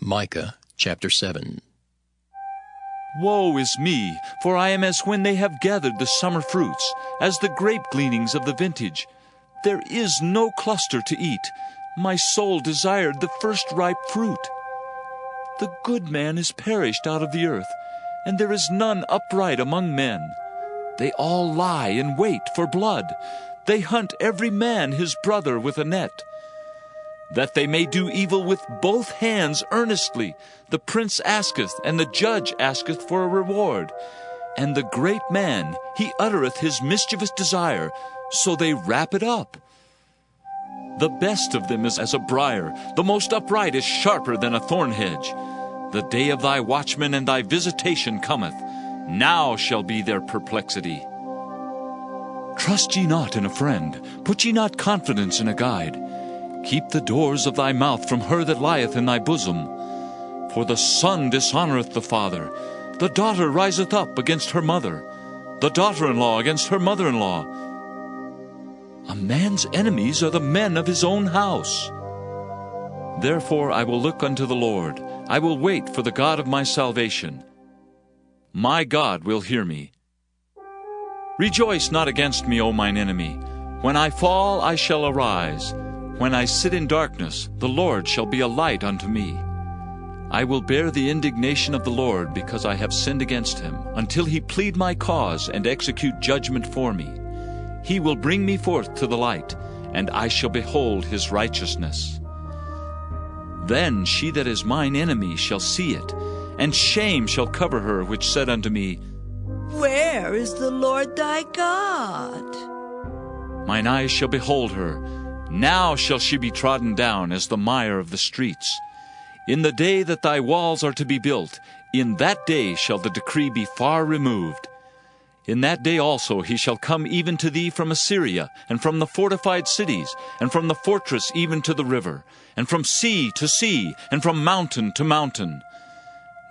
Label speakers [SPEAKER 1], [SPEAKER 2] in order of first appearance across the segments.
[SPEAKER 1] Micah chapter 7.
[SPEAKER 2] Woe is me, for I am as when they have gathered the summer fruits, as the grape gleanings of the vintage. There is no cluster to eat. My soul desired the first ripe fruit. The good man is perished out of the earth, and there is none upright among men. They all lie in wait for blood. They hunt every man his brother with a net. That they may do evil with both hands earnestly, the prince asketh, and the judge asketh for a reward. And the great man, he uttereth his mischievous desire, so they wrap it up. The best of them is as a briar, the most upright is sharper than a thorn hedge. The day of thy watchman and thy visitation cometh. Now shall be their perplexity. Trust ye not in a friend, put ye not confidence in a guide. Keep the doors of thy mouth from her that lieth in thy bosom. For the son dishonoureth the father, the daughter riseth up against her mother, the daughter-in-law against her mother-in-law. A man's enemies are the men of his own house. Therefore I will look unto the Lord, I will wait for the God of my salvation. My God will hear me. Rejoice not against me, O mine enemy. When I fall, I shall arise. When I sit in darkness, the Lord shall be a light unto me. I will bear the indignation of the Lord, because I have sinned against him, until he plead my cause and execute judgment for me. He will bring me forth to the light, and I shall behold his righteousness. Then she that is mine enemy shall see it, and shame shall cover her which said unto me,
[SPEAKER 3] Where is the Lord thy God?
[SPEAKER 2] Mine eyes shall behold her. Now shall she be trodden down as the mire of the streets. In the day that thy walls are to be built, in that day shall the decree be far removed. In that day also he shall come even to thee from Assyria, and from the fortified cities, and from the fortress even to the river, and from sea to sea, and from mountain to mountain.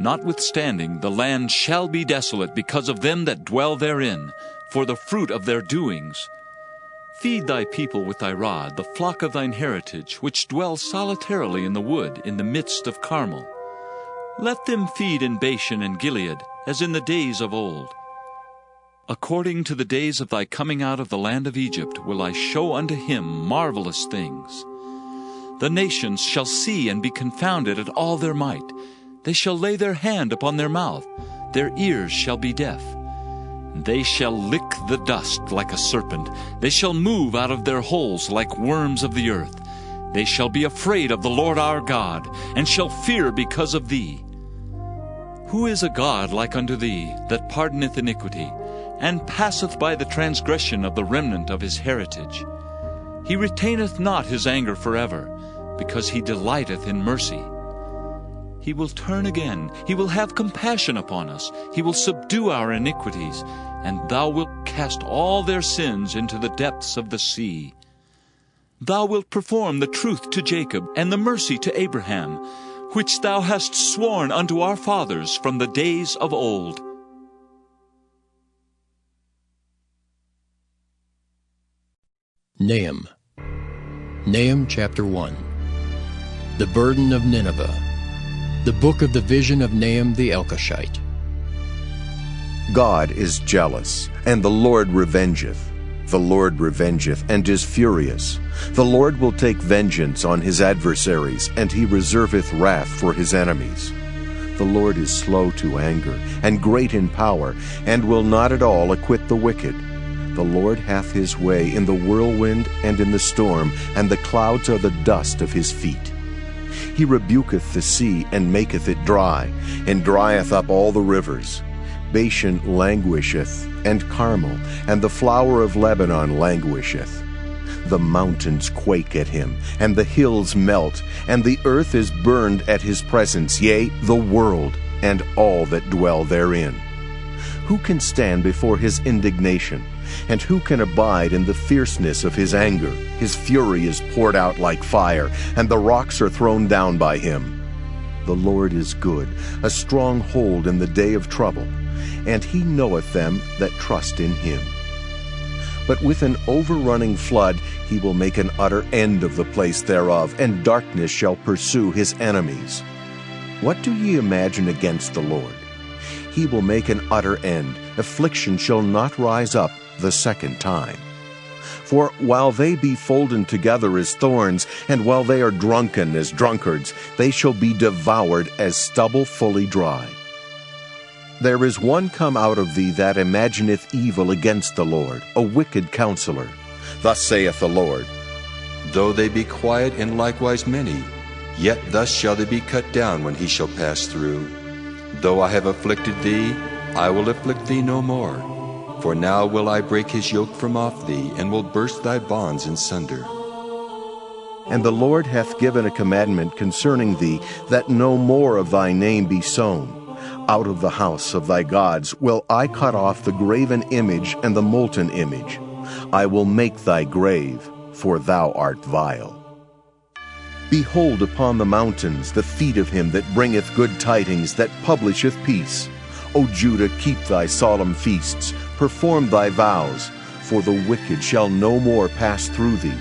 [SPEAKER 2] Notwithstanding, the land shall be desolate because of them that dwell therein, for the fruit of their doings. Feed thy people with thy rod, the flock of thine heritage, which dwell solitarily in the wood, in the midst of Carmel. Let them feed in Bashan and Gilead, as in the days of old. According to the days of thy coming out of the land of Egypt will I show unto him marvelous things. The nations shall see and be confounded at all their might. They shall lay their hand upon their mouth, their ears shall be deaf. They shall lick the dust like a serpent. They shall move out of their holes like worms of the earth. They shall be afraid of the Lord our God, and shall fear because of thee. Who is a God like unto thee, that pardoneth iniquity, and passeth by the transgression of the remnant of his heritage? He retaineth not his anger forever, because he delighteth in mercy. He will turn again, he will have compassion upon us, he will subdue our iniquities, and thou wilt cast all their sins into the depths of the sea. Thou wilt perform the truth to Jacob, and the mercy to Abraham, which thou hast sworn unto our fathers from the days of old.
[SPEAKER 1] Nahum chapter 1. The burden of Nineveh. The book of the vision of Nahum the Elkoshite.
[SPEAKER 4] God is jealous, and the Lord revengeth. The Lord revengeth, and is furious. The Lord will take vengeance on his adversaries, and he reserveth wrath for his enemies. The Lord is slow to anger, and great in power, and will not at all acquit the wicked. The Lord hath his way in the whirlwind and in the storm, and the clouds are the dust of his feet. He rebuketh the sea, and maketh it dry, and drieth up all the rivers. Bashan languisheth, and Carmel, and the flower of Lebanon languisheth. The mountains quake at him, and the hills melt, and the earth is burned at his presence, yea, the world, and all that dwell therein. Who can stand before his indignation? And who can abide in the fierceness of his anger? His fury is poured out like fire, and the rocks are thrown down by him. The Lord is good, a strong hold in the day of trouble, and he knoweth them that trust in him. But with an overrunning flood he will make an utter end of the place thereof, and darkness shall pursue his enemies. What do ye imagine against the Lord? He will make an utter end. Affliction shall not rise up the second time. For while they be folden together as thorns, and while they are drunken as drunkards, they shall be devoured as stubble fully dry. There is one come out of thee that imagineth evil against the Lord, a wicked counselor. Thus saith the Lord,
[SPEAKER 5] Though they be quiet and likewise many, yet thus shall they be cut down when he shall pass through. Though I have afflicted thee, I will afflict thee no more. For now will I break his yoke from off thee, and will burst thy bonds in sunder.
[SPEAKER 4] And the Lord hath given a commandment concerning thee, that no more of thy name be sown. Out of the house of thy gods will I cut off the graven image and the molten image. I will make thy grave, for thou art vile. Behold upon the mountains the feet of him that bringeth good tidings, that publisheth peace. O Judah, keep thy solemn feasts, perform thy vows, for the wicked shall no more pass through thee.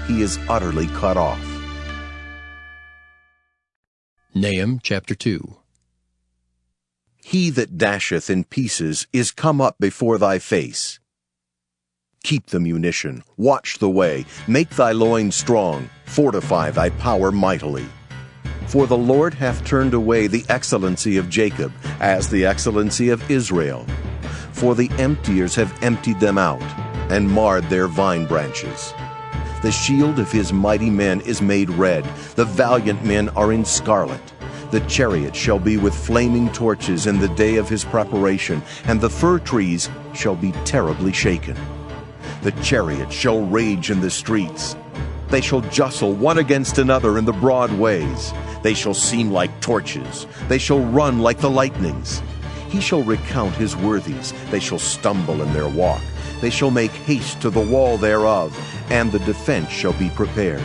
[SPEAKER 4] He is utterly cut off.
[SPEAKER 1] Nahum chapter 2.
[SPEAKER 4] He that dasheth in pieces is come up before thy face. Keep the munition, watch the way, make thy loins strong, fortify thy power mightily. For the Lord hath turned away the excellency of Jacob, as the excellency of Israel. For the emptiers have emptied them out, and marred their vine branches. The shield of his mighty men is made red, the valiant men are in scarlet. The chariot shall be with flaming torches in the day of his preparation, and the fir trees shall be terribly shaken. The chariots shall rage in the streets. They shall jostle one against another in the broad ways. They shall seem like torches. They shall run like the lightnings. He shall recount his worthies. They shall stumble in their walk. They shall make haste to the wall thereof, and the defense shall be prepared.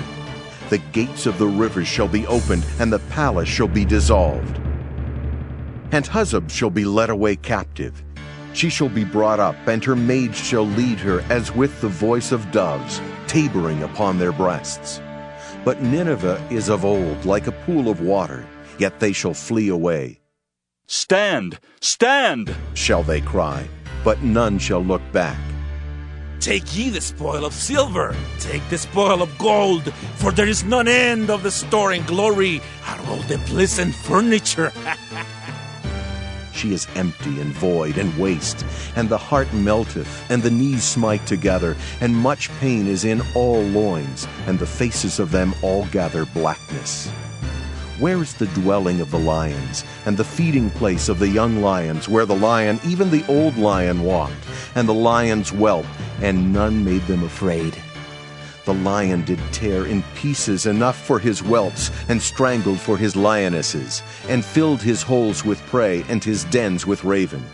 [SPEAKER 4] The gates of the rivers shall be opened, and the palace shall be dissolved. And Huzzab shall be led away captive. She shall be brought up, and her maids shall lead her, as with the voice of doves, tabering upon their breasts. But Nineveh is of old, like a pool of water, yet they shall flee away.
[SPEAKER 2] Stand! Stand!
[SPEAKER 4] Shall they cry, but none shall look back.
[SPEAKER 6] Take ye the spoil of silver, take the spoil of gold, for there is none end of the store and glory, are all the pleasant furniture.
[SPEAKER 4] She is empty and void and waste, and the heart melteth, and the knees smite together, and much pain is in all loins, and the faces of them all gather blackness. Where is the dwelling of the lions, and the feeding place of the young lions, where the lion, even the old lion, walked, and the lions whelped, and none made them afraid? The lion did tear in pieces enough for his whelps, and strangled for his lionesses, and filled his holes with prey, and his dens with raven.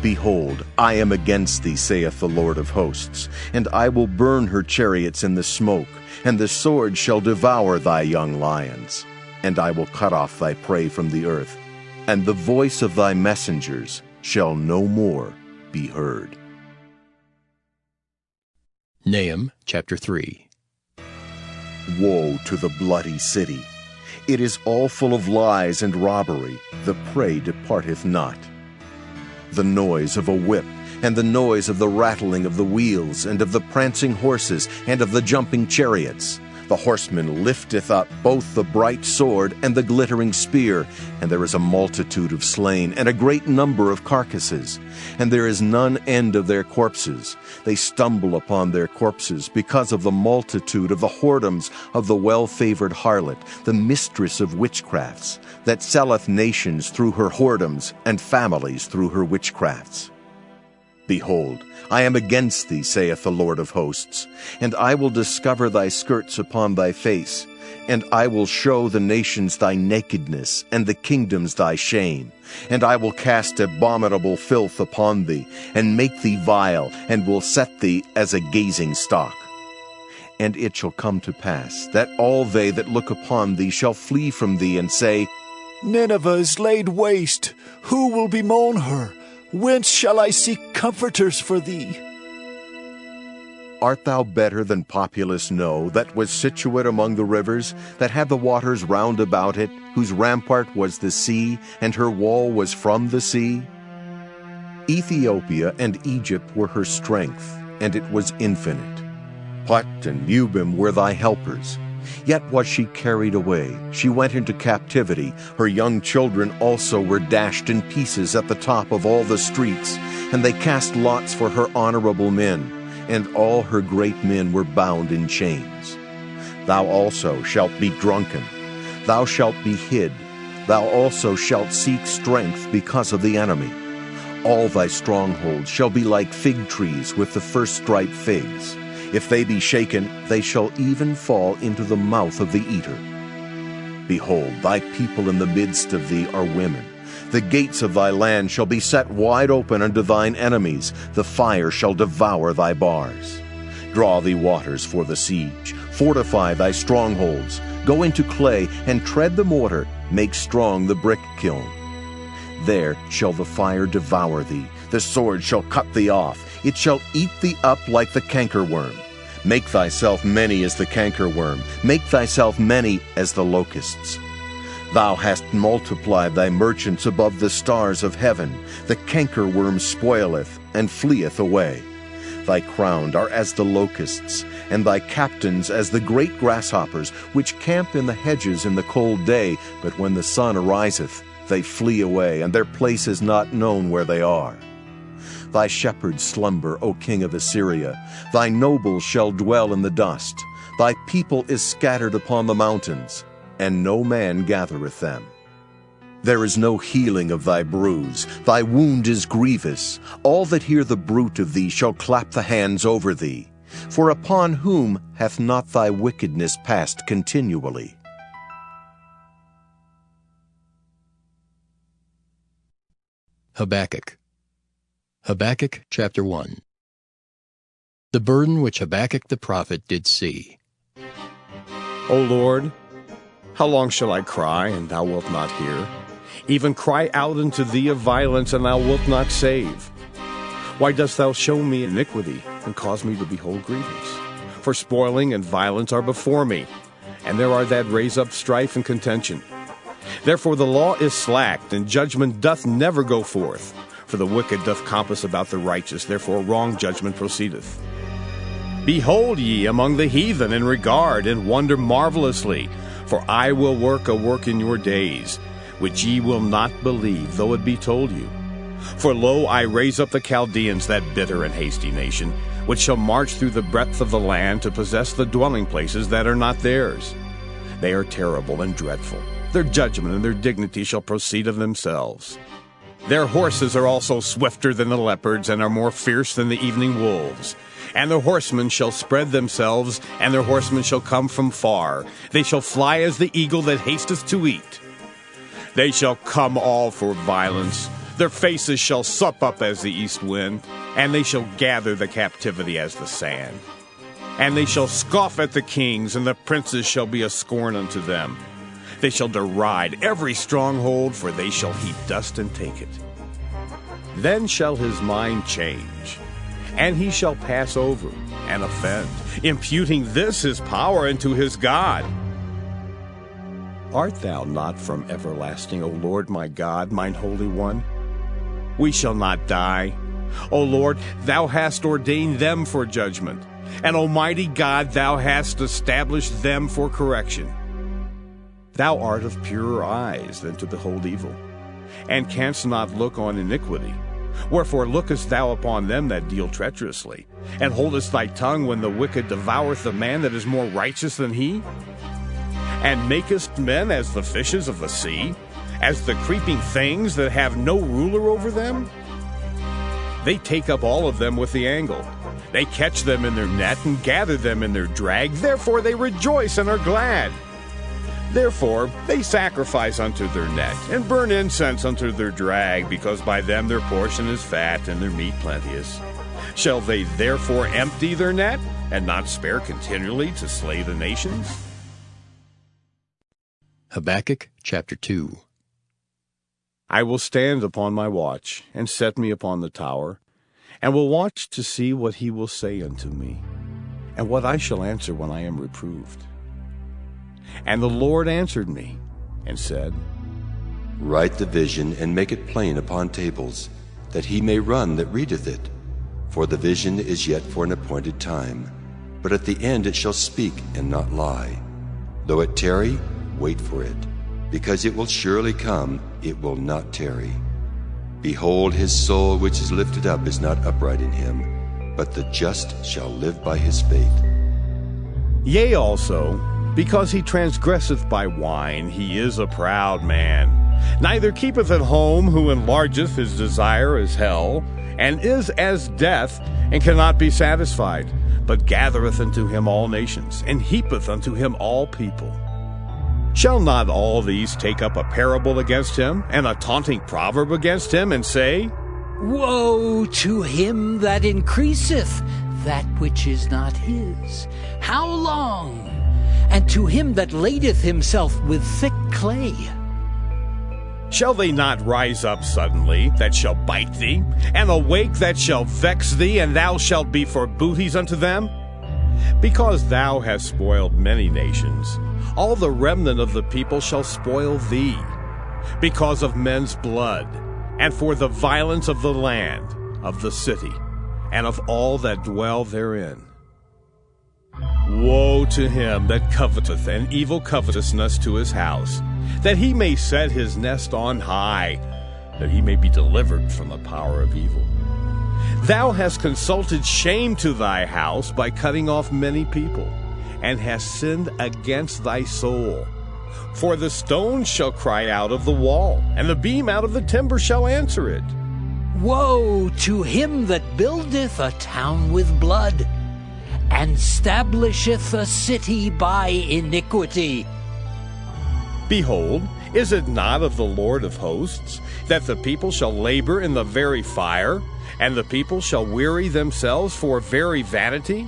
[SPEAKER 4] Behold, I am against thee, saith the Lord of hosts, and I will burn her chariots in the smoke, and the sword shall devour thy young lions. And I will cut off thy prey from the earth, and the voice of thy messengers shall no more be heard.
[SPEAKER 1] Nahum chapter 3.
[SPEAKER 4] Woe to the bloody city! It is all full of lies and robbery, the prey departeth not. The noise of a whip, and the noise of the rattling of the wheels, and of the prancing horses, and of the jumping chariots. The horseman lifteth up both the bright sword and the glittering spear, and there is a multitude of slain, and a great number of carcasses, and there is none end of their corpses. They stumble upon their corpses because of the multitude of the whoredoms of the well-favored harlot, the mistress of witchcrafts, that selleth nations through her whoredoms, and families through her witchcrafts. Behold, I am against thee, saith the Lord of hosts, and I will discover thy skirts upon thy face, and I will show the nations thy nakedness, and the kingdoms thy shame, and I will cast abominable filth upon thee, and make thee vile, and will set thee as a gazing stock. And it shall come to pass, that all they that look upon thee shall flee from thee, and say,
[SPEAKER 7] Nineveh is laid waste, who will bemoan her? Whence shall I seek comforters for thee?
[SPEAKER 4] Art thou better than populous No, that was situate among the rivers, that had the waters round about it, whose rampart was the sea, and her wall was from the sea? Ethiopia and Egypt were her strength, and it was infinite. Put and Mubim were thy helpers. Yet was she carried away. She went into captivity. Her young children also were dashed in pieces at the top of all the streets, and they cast lots for her honorable men, and all her great men were bound in chains. Thou also shalt be drunken. Thou shalt be hid. Thou also shalt seek strength because of the enemy. All thy strongholds shall be like fig trees with the first ripe figs. If they be shaken, they shall even fall into the mouth of the eater. Behold, thy people in the midst of thee are women. The gates of thy land shall be set wide open unto thine enemies. The fire shall devour thy bars. Draw thee waters for the siege. Fortify thy strongholds. Go into clay and tread the mortar. Make strong the brick kiln. There shall the fire devour thee. The sword shall cut thee off. It shall eat thee up like the cankerworm. Make thyself many as the cankerworm. Make thyself many as the locusts. Thou hast multiplied thy merchants above the stars of heaven. The cankerworm spoileth and fleeth away. Thy crowned are as the locusts, and thy captains as the great grasshoppers, which camp in the hedges in the cold day, but when the sun ariseth, they flee away, and their place is not known where they are. Thy shepherds slumber, O king of Assyria. Thy nobles shall dwell in the dust. Thy people is scattered upon the mountains, and no man gathereth them. There is no healing of thy bruise. Thy wound is grievous. All that hear the bruit of thee shall clap the hands over thee. For upon whom hath not thy wickedness passed continually?
[SPEAKER 1] Habakkuk. Habakkuk chapter 1. The burden which Habakkuk the prophet did see.
[SPEAKER 8] O Lord, how long shall I cry, and thou wilt not hear? Even cry out unto thee of violence, and thou wilt not save. Why dost thou show me iniquity, and cause me to behold grievance? For spoiling and violence are before me, and there are that raise up strife and contention. Therefore the law is slacked, and judgment doth never go forth. For the wicked doth compass about the righteous, therefore wrong judgment proceedeth. Behold ye among the heathen, and regard, and wonder marvelously. For I will work a work in your days, which ye will not believe, though it be told you. For lo, I raise up the Chaldeans, that bitter and hasty nation, which shall march through the breadth of the land to possess the dwelling places that are not theirs. They are terrible and dreadful. Their judgment and their dignity shall proceed of themselves. Their horses are also swifter than the leopards, and are more fierce than the evening wolves. And their horsemen shall spread themselves, and their horsemen shall come from far. They shall fly as the eagle that hasteth to eat. They shall come all for violence. Their faces shall sup up as the east wind, and they shall gather the captivity as the sand. And they shall scoff at the kings, and the princes shall be a scorn unto them. They shall deride every stronghold, for they shall heap dust and take it. Then shall his mind change, and he shall pass over and offend, imputing this his power unto his God. Art thou not from everlasting, O Lord my God, mine Holy One? We shall not die. O Lord, thou hast ordained them for judgment, and Almighty God, thou hast established them for correction. Thou art of purer eyes than to behold evil, and canst not look on iniquity. Wherefore lookest thou upon them that deal treacherously, and holdest thy tongue when the wicked devoureth the man that is more righteous than he? And makest men as the fishes of the sea, as the creeping things that have no ruler over them? They take up all of them with the angle. They catch them in their net and gather them in their drag. Therefore they rejoice and are glad. Therefore they sacrifice unto their net, and burn incense unto their drag, because by them their portion is fat, and their meat plenteous. Shall they therefore empty their net, and not spare continually to slay the nations?
[SPEAKER 1] Habakkuk chapter 2.
[SPEAKER 8] I will stand upon my watch, and set me upon the tower, and will watch to see what he will say unto me. and what I shall answer when I am reproved. And the Lord answered me and said,
[SPEAKER 5] Write the vision and make it plain upon tables, that he may run that readeth it. For the vision is yet for an appointed time, but at the end it shall speak and not lie. Though it tarry, wait for it, because it will surely come, it will not tarry. Behold, his soul which is lifted up is not upright in him, but the just shall live by his faith.
[SPEAKER 8] Yea, also, because he transgresseth by wine, he is a proud man. Neither keepeth at home, who enlargeth his desire as hell, and is as death, and cannot be satisfied, but gathereth unto him all nations, and heapeth unto him all people. Shall not all these take up a parable against him, and a taunting proverb against him, and say,
[SPEAKER 9] Woe to him that increaseth that which is not his! How long? And to him that ladeth himself with thick clay.
[SPEAKER 8] Shall they not rise up suddenly, that shall bite thee, and awake that shall vex thee, and thou shalt be for booties unto them? Because thou hast spoiled many nations, all the remnant of the people shall spoil thee, because of men's blood, and for the violence of the land, of the city, and of all that dwell therein. Woe to him that coveteth an evil covetousness to his house, that he may set his nest on high, that he may be delivered from the power of evil. Thou hast consulted shame to thy house by cutting off many people, and hast sinned against thy soul. For the stone shall cry out of the wall, and the beam out of the timber shall answer it.
[SPEAKER 9] Woe to him that buildeth a town with blood, and stablisheth a city by iniquity.
[SPEAKER 8] Behold, is it not of the Lord of hosts, that the people shall labor in the very fire, and the people shall weary themselves for very vanity?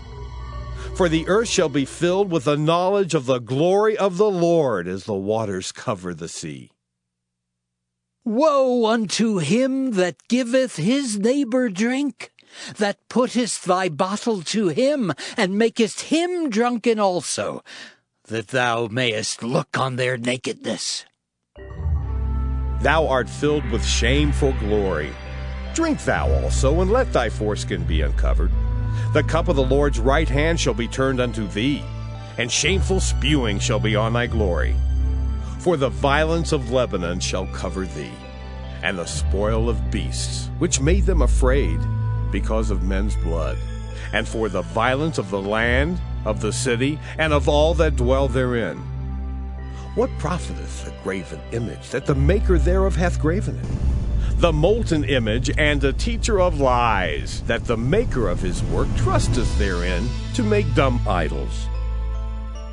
[SPEAKER 8] For the earth shall be filled with the knowledge of the glory of the Lord, as the waters cover the sea.
[SPEAKER 9] Woe unto him that giveth his neighbor drink, that puttest thy bottle to him, and makest him drunken also, that thou mayest look on their nakedness.
[SPEAKER 8] Thou art filled with shame for glory. Drink thou also, and let thy foreskin be uncovered. The cup of the Lord's right hand shall be turned unto thee, and shameful spewing shall be on thy glory. For the violence of Lebanon shall cover thee, and the spoil of beasts, which made them afraid, because of men's blood, and for the violence of the land, of the city, and of all that dwell therein. What profiteth a graven image, that the maker thereof hath graven it? The molten image and a teacher of lies, that the maker of his work trusteth therein, to make dumb idols.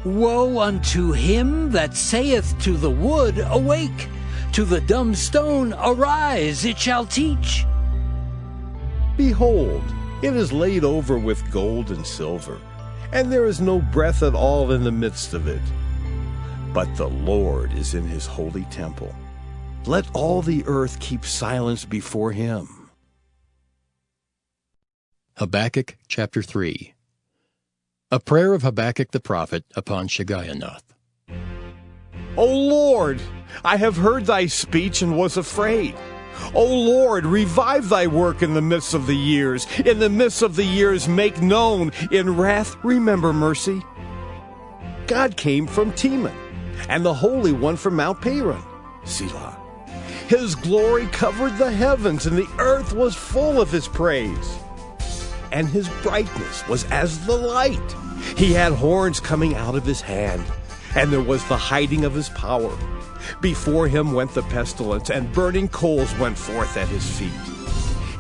[SPEAKER 9] Woe unto him that saith to the wood, Awake! To the dumb stone, Arise, it shall teach.
[SPEAKER 8] Behold, it is laid over with gold and silver, and there is no breath at all in the midst of it. But the Lord is in his holy temple. Let all the earth keep silence before him.
[SPEAKER 1] Habakkuk chapter 3. A prayer of Habakkuk the prophet upon Shigionoth.
[SPEAKER 8] O Lord, I have heard thy speech and was afraid. O Lord, revive thy work in the midst of the years. In the midst of the years make known. In wrath remember mercy. God came from Teman, and the Holy One from Mount Paran. Selah. His glory covered the heavens, and the earth was full of his praise. And his brightness was as the light. He had horns coming out of his hand, and there was the hiding of his power. Before him went the pestilence, and burning coals went forth at his feet.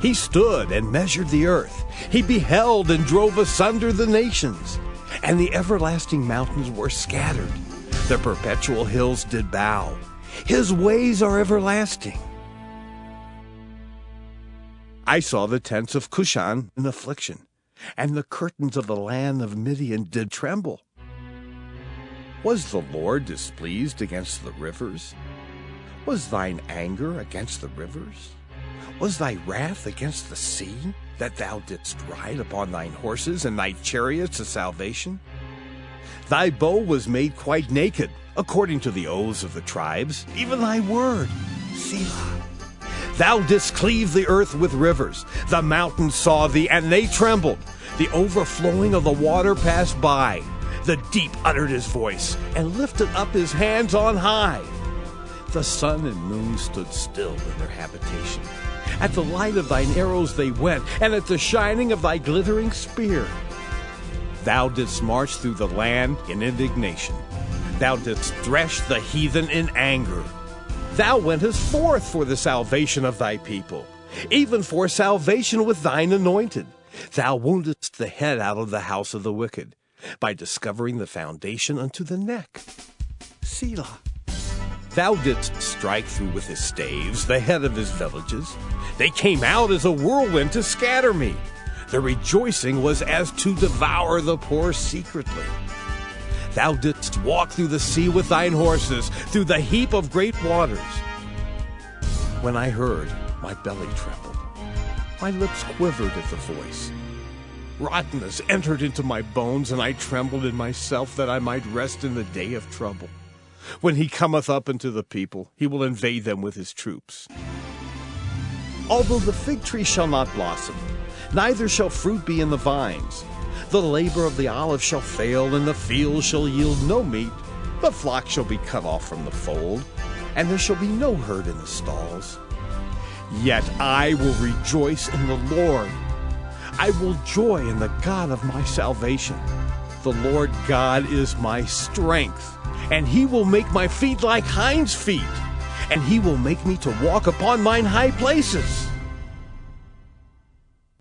[SPEAKER 8] He stood and measured the earth. He beheld and drove asunder the nations. And the everlasting mountains were scattered. The perpetual hills did bow. His ways are everlasting. I saw the tents of Cushan in affliction, and the curtains of the land of Midian did tremble. Was the Lord displeased against the rivers? Was thine anger against the rivers? Was thy wrath against the sea, that thou didst ride upon thine horses and thy chariots of salvation? Thy bow was made quite naked, according to the oaths of the tribes, even thy word, Selah. Thou didst cleave the earth with rivers. The mountains saw thee, and they trembled. The overflowing of the water passed by. The deep uttered his voice, and lifted up his hands on high. The sun and moon stood still in their habitation. At the light of thine arrows they went, and at the shining of thy glittering spear. Thou didst march through the land in indignation. Thou didst thresh the heathen in anger. Thou wentest forth for the salvation of thy people, even for salvation with thine anointed. Thou woundedst the head out of the house of the wicked, by discovering the foundation unto the neck. Selah. Thou didst strike through with his staves the head of his villages. They came out as a whirlwind to scatter me. The rejoicing was as to devour the poor secretly. Thou didst walk through the sea with thine horses, through the heap of great waters. When I heard, my belly trembled. My lips quivered at the voice. Rottenness entered into my bones, and I trembled in myself that I might rest in the day of trouble. When he cometh up unto the people, he will invade them with his troops. Although the fig tree shall not blossom, neither shall fruit be in the vines, the labor of the olive shall fail, and the field shall yield no meat. The flock shall be cut off from the fold, and there shall be no herd in the stalls. Yet I will rejoice in the Lord. I will joy in the God of my salvation. The Lord God is my strength, and he will make my feet like hinds' feet, and he will make me to walk upon mine high places.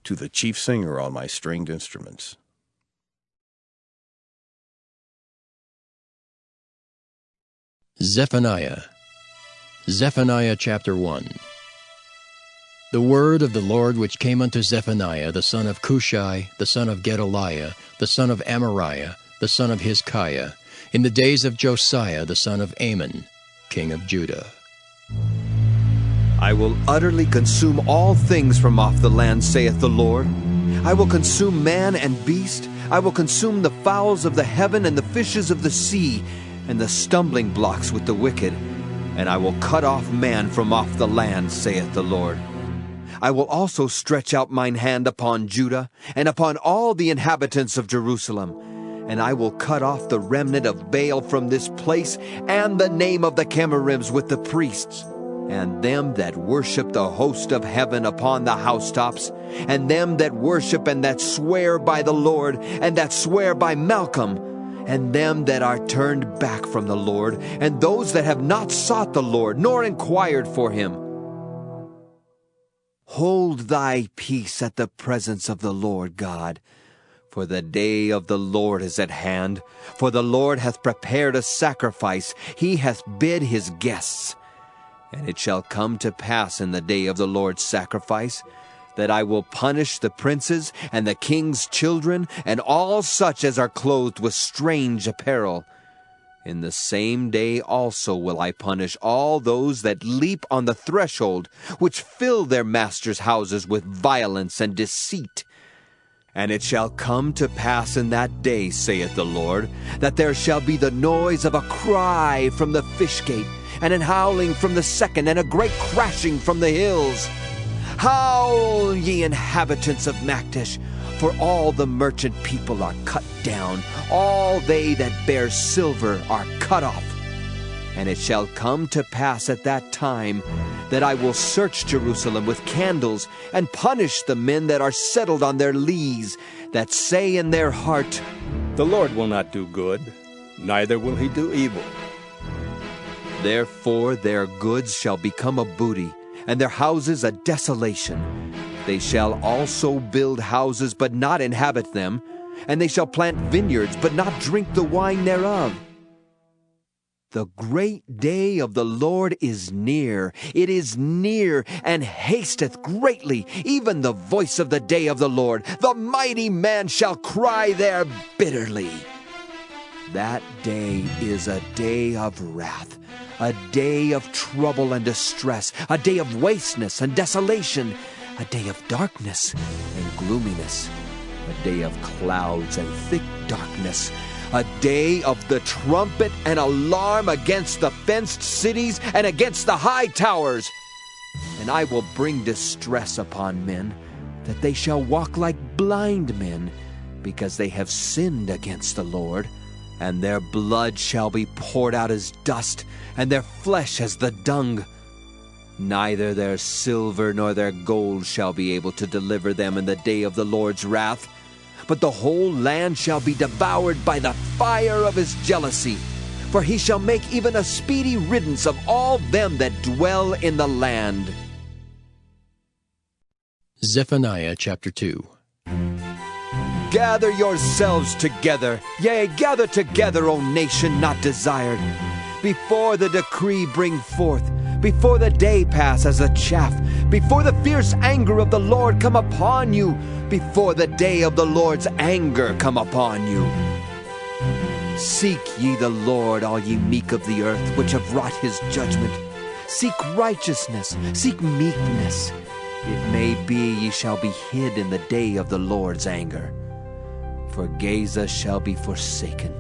[SPEAKER 8] To the chief singer on my stringed instruments.
[SPEAKER 1] Zephaniah. Zephaniah chapter 1. The word of the Lord which came unto Zephaniah, the son of Cushai, the son of Gedaliah, the son of Amariah, the son of Hizkiah, in the days of Josiah, the son of Amon, king of Judah.
[SPEAKER 10] I will utterly consume all things from off the land, saith the Lord. I will consume man and beast. I will consume the fowls of the heaven and the fishes of the sea, and the stumbling blocks with the wicked. And I will cut off man from off the land, saith the Lord. I will also stretch out mine hand upon Judah, and upon all the inhabitants of Jerusalem. And I will cut off the remnant of Baal from this place, and the name of the Chemarims with the priests, and them that worship the host of heaven upon the housetops, and them that worship and that swear by the Lord, and that swear by Malcolm, and them that are turned back from the Lord, and those that have not sought the Lord, nor inquired for him. Hold thy peace at the presence of the Lord God, for the day of the Lord is at hand. For the Lord hath prepared a sacrifice, he hath bid his guests. And it shall come to pass in the day of the Lord's sacrifice, that I will punish the princes and the king's children, and all such as are clothed with strange apparel. In the same day also will I punish all those that leap on the threshold, which fill their masters' houses with violence and deceit. And it shall come to pass in that day, saith the Lord, that there shall be the noise of a cry from the fish gate, and an howling from the second, and a great crashing from the hills. Howl, ye inhabitants of Maktesh, for all the merchant people are cut down, all they that bear silver are cut off. And it shall come to pass at that time that I will search Jerusalem with candles, and punish the men that are settled on their lees, that say in their heart,
[SPEAKER 11] The Lord will not do good, neither will he do evil.
[SPEAKER 10] Therefore their goods shall become a booty, and their houses a desolation. They shall also build houses, but not inhabit them, and they shall plant vineyards, but not drink the wine thereof. The great day of the Lord is near. It is near, and hasteth greatly, even the voice of the day of the Lord. The mighty man shall cry there bitterly. That day is a day of wrath, a day of trouble and distress, a day of wasteness and desolation, a day of darkness and gloominess, a day of clouds and thick darkness, a day of the trumpet and alarm against the fenced cities and against the high towers. And I will bring distress upon men, that they shall walk like blind men, because they have sinned against the Lord. And their blood shall be poured out as dust, and their flesh as the dung. Neither their silver nor their gold shall be able to deliver them in the day of the Lord's wrath, but the whole land shall be devoured by the fire of his jealousy. For he shall make even a speedy riddance of all them that dwell in the land.
[SPEAKER 1] Zephaniah chapter 2.
[SPEAKER 10] Gather yourselves together, yea, gather together, O nation not desired. Before the decree bring forth, before the day pass as a chaff, before the fierce anger of the Lord come upon you, before the day of the Lord's anger come upon you. Seek ye the Lord, all ye meek of the earth, which have wrought his judgment. Seek righteousness, seek meekness. It may be ye shall be hid in the day of the Lord's anger. For Gaza shall be forsaken,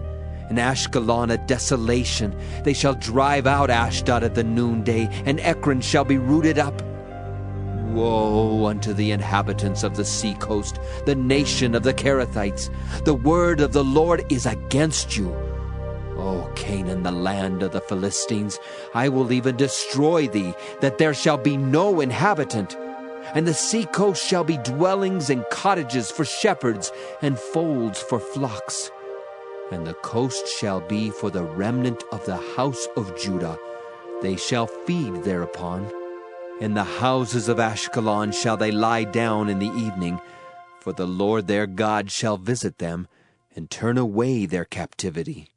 [SPEAKER 10] and Ashkelon a desolation. They shall drive out Ashdod at the noonday, and Ekron shall be rooted up. Woe unto the inhabitants of the sea coast, the nation of the Cherethites. The word of the Lord is against you. O Canaan, the land of the Philistines, I will even destroy thee, that there shall be no inhabitant. And the sea coast shall be dwellings and cottages for shepherds, and folds for flocks. And the coast shall be for the remnant of the house of Judah. They shall feed thereupon. In the houses of Ashkelon shall they lie down in the evening, for the Lord their God shall visit them, and turn away their captivity.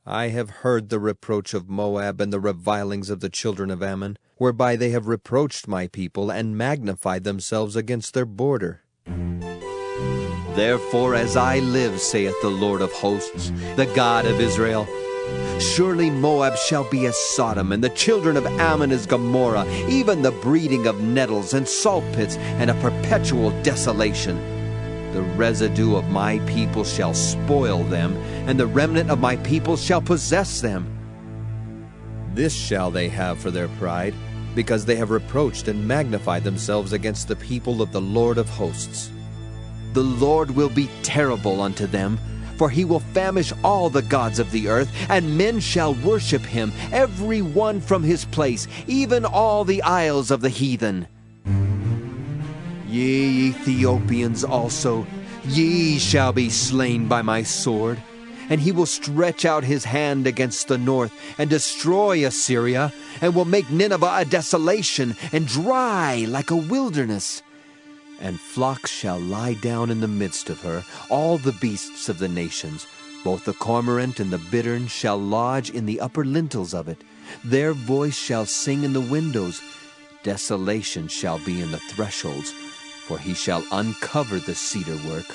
[SPEAKER 8] I have heard the reproach of Moab and the revilings of the children of Ammon, whereby they have reproached my people and magnified themselves against their border.
[SPEAKER 10] Therefore, as I live, saith the Lord of hosts, the God of Israel, surely Moab shall be as Sodom, and the children of Ammon as Gomorrah, even the breeding of nettles and salt pits, and a perpetual desolation. The residue of my people shall spoil them, and the remnant of my people shall possess them.
[SPEAKER 8] This shall they have for their pride, because they have reproached and magnified themselves against the people of the Lord of hosts.
[SPEAKER 10] The Lord will be terrible unto them, for he will famish all the gods of the earth, and men shall worship him, every one from his place, even all the isles of the heathen. Ye Ethiopians also, ye shall be slain by my sword. And he will stretch out his hand against the north, and destroy Assyria, and will make Nineveh a desolation, and dry like a wilderness. And flocks shall lie down in the midst of her, all the beasts of the nations. Both the cormorant and the bittern shall lodge in the upper lintels of it. Their voice shall sing in the windows. Desolation shall be in the thresholds, for he shall uncover the cedar work.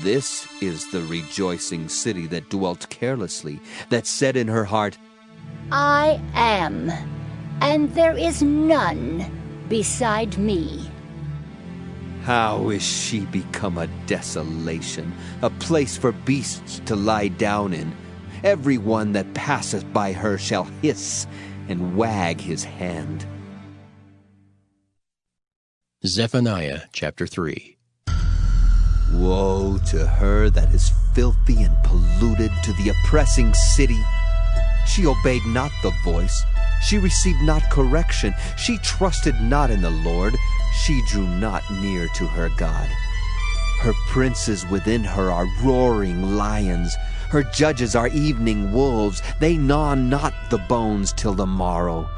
[SPEAKER 10] This is the rejoicing city that dwelt carelessly, that said in her heart,
[SPEAKER 12] I am, and there is none beside me.
[SPEAKER 10] How is she become a desolation, a place for beasts to lie down in? Every one that passeth by her shall hiss and wag his hand.
[SPEAKER 1] Zephaniah chapter 3.
[SPEAKER 10] Woe to her that is filthy and polluted, to the oppressing city. She obeyed not the voice, she received not correction, she trusted not in the Lord, she drew not near to her God. Her princes within her are roaring lions, her judges are evening wolves, they gnaw not the bones till the morrow.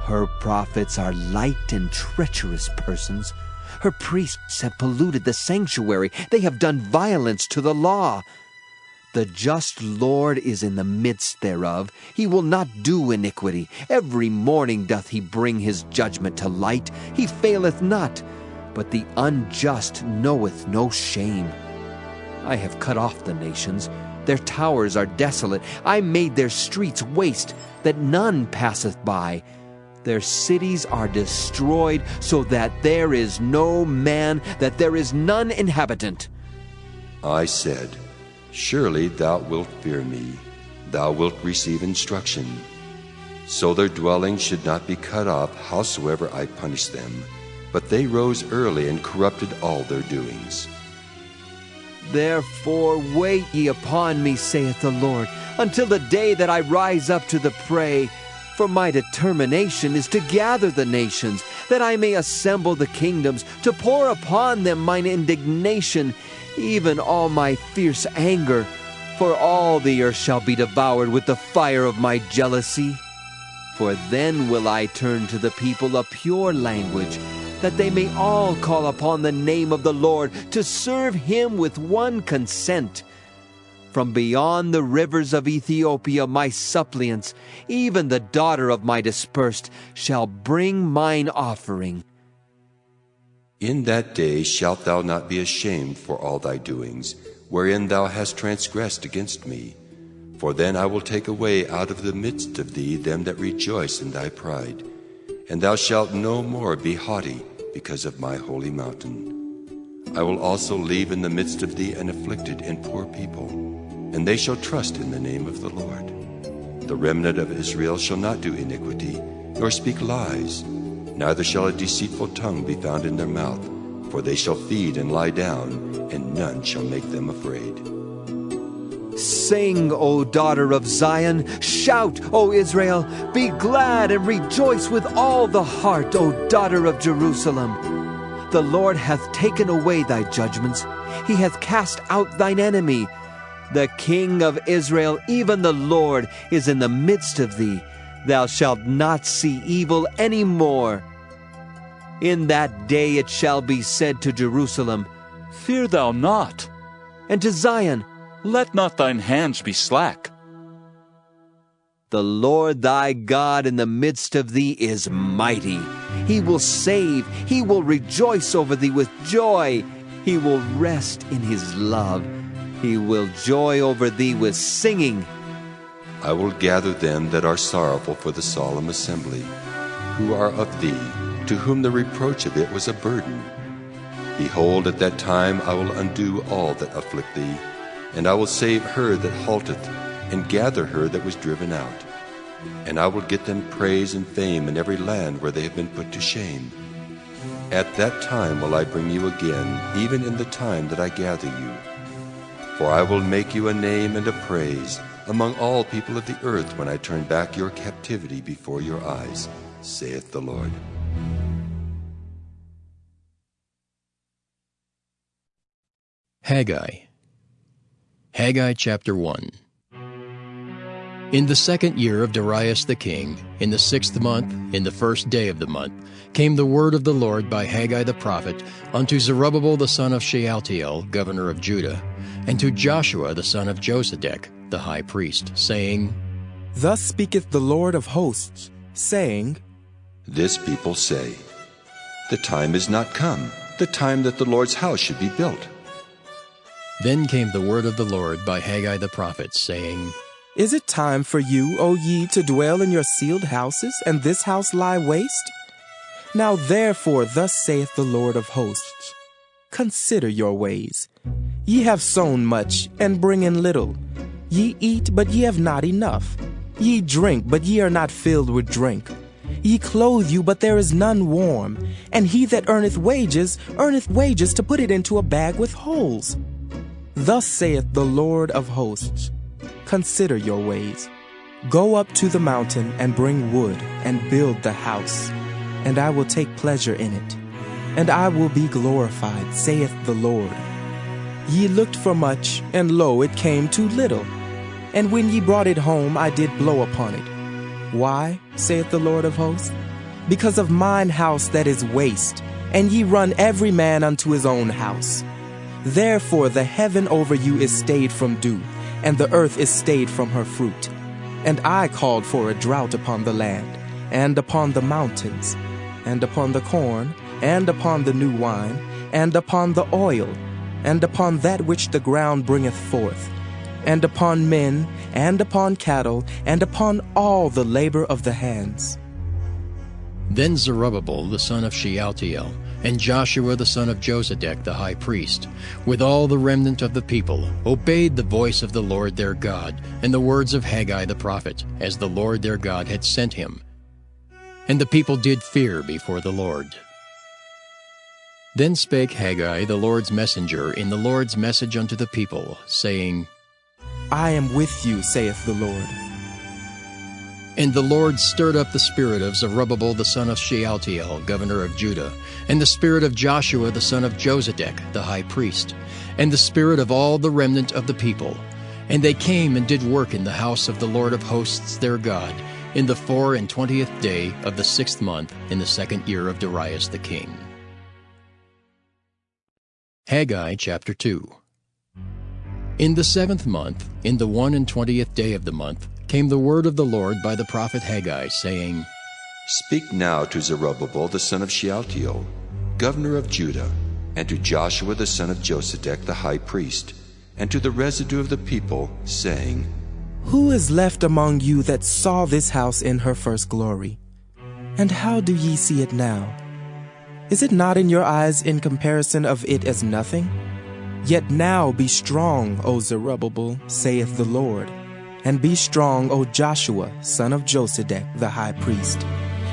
[SPEAKER 10] Her prophets are light and treacherous persons. Her priests have polluted the sanctuary. They have done violence to the law. The just Lord is in the midst thereof. He will not do iniquity. Every morning doth he bring his judgment to light. He faileth not. But the unjust knoweth no shame. I have cut off the nations, Their towers are desolate. I made their streets waste, that none passeth by. Their cities are destroyed, so that there is no man, that there is none inhabitant.
[SPEAKER 5] I said, Surely thou wilt fear me, thou wilt receive instruction. So their dwellings should not be cut off, howsoever I punish them. But they rose early and corrupted all their doings.
[SPEAKER 10] Therefore wait ye upon me, saith the Lord, until the day that I rise up to the prey. For my determination is to gather the nations, that I may assemble the kingdoms, to pour upon them mine indignation, even all my fierce anger. For all the earth shall be devoured with the fire of my jealousy. For then will I turn to the people a pure language, that they may all call upon the name of the Lord, to serve him with one consent. From beyond the rivers of Ethiopia my suppliants, even the daughter of my dispersed, shall bring mine offering.
[SPEAKER 5] In that day shalt thou not be ashamed for all thy doings, wherein thou hast transgressed against me. For then I will take away out of the midst of thee them that rejoice in thy pride, and thou shalt no more be haughty because of my holy mountain. I will also leave in the midst of thee an afflicted and poor people, and they shall trust in the name of the Lord. The remnant of Israel shall not do iniquity, nor speak lies, neither shall a deceitful tongue be found in their mouth, for they shall feed and lie down, and none shall make them afraid.
[SPEAKER 10] Sing, O daughter of Zion, shout, O Israel, be glad and rejoice with all the heart, O daughter of Jerusalem. The Lord hath taken away thy judgments, he hath cast out thine enemy. The King of Israel, even the Lord, is in the midst of thee. Thou shalt not see evil any more. In that day it shall be said to Jerusalem,
[SPEAKER 2] Fear thou not,
[SPEAKER 10] and to Zion,
[SPEAKER 2] let not thine hands be slack.
[SPEAKER 10] The Lord thy God in the midst of thee is mighty. He will save, he will rejoice over thee with joy. He will rest in his love. He will joy over thee with singing.
[SPEAKER 5] I will gather them that are sorrowful for the solemn assembly, who are of thee, to whom the reproach of it was a burden. Behold, at that time I will undo all that afflict thee, and I will save her that halteth, and gather her that was driven out. And I will get them praise and fame in every land where they have been put to shame. At that time will I bring you again, even in the time that I gather you. For I will make you a name and a praise among all people of the earth when I turn back your captivity before your eyes, saith the Lord.
[SPEAKER 1] Haggai. Haggai chapter 1. In the 2nd year of Darius the king, in the 6th month, in the 1st day of the month, came the word of the Lord by Haggai the prophet unto Zerubbabel the son of Shealtiel, governor of Judah, and to Joshua the son of Josedech, the high priest, saying,
[SPEAKER 13] Thus speaketh the Lord of hosts, saying,
[SPEAKER 5] This people say, The time is not come, the time that the Lord's house should be built.
[SPEAKER 1] Then came the word of the Lord by Haggai the prophet, saying,
[SPEAKER 13] Is it time for you, O ye, to dwell in your sealed houses, and this house lie waste? Now therefore thus saith the Lord of hosts, Consider your ways. Ye have sown much, and bring in little. Ye eat, but ye have not enough. Ye drink, but ye are not filled with drink. Ye clothe you, but there is none warm. And he that earneth wages to put it into a bag with holes. Thus saith the Lord of hosts, Consider your ways. Go up to the mountain, and bring wood, and build the house, and I will take pleasure in it, and I will be glorified, saith the Lord. Ye looked for much, and lo, it came too little. And when ye brought it home, I did blow upon it. Why, saith the Lord of hosts? Because of mine house that is waste, and ye run every man unto his own house. Therefore the heaven over you is stayed from dew, and the earth is stayed from her fruit. And I called for a drought upon the land, and upon the mountains, and upon the corn, and upon the new wine, and upon the oil, and upon that which the ground bringeth forth. and upon men, and upon cattle, and upon all the labor of the hands.
[SPEAKER 1] Then Zerubbabel the son of Shealtiel, and Joshua the son of Josedech the high priest, with all the remnant of the people, obeyed the voice of the Lord their God, and the words of Haggai the prophet, as the Lord their God had sent him. And the people did fear before the Lord. Then spake Haggai the Lord's messenger in the Lord's message unto the people, saying,
[SPEAKER 13] I am with you, saith the Lord.
[SPEAKER 1] And the Lord stirred up the spirit of Zerubbabel the son of Shealtiel, governor of Judah, and the spirit of Joshua the son of Josedech, the high priest, and the spirit of all the remnant of the people. And they came and did work in the house of the Lord of hosts their God, in the 24th day of the 6th month, in the 2nd year of Darius the king. Haggai chapter 2. In the 7th month, in the 21st day of the month, came the word of the Lord by the prophet Haggai, saying,
[SPEAKER 5] Speak now to Zerubbabel the son of Shealtiel, governor of Judah, and to Joshua the son of Josedech the high priest, and to the residue of the people, saying,
[SPEAKER 13] Who is left among you that saw this house in her first glory? And how do ye see it now? Is it not in your eyes in comparison of it as nothing? Yet now be strong, O Zerubbabel, saith the Lord. And be strong, O Joshua, son of Josedech, the high priest.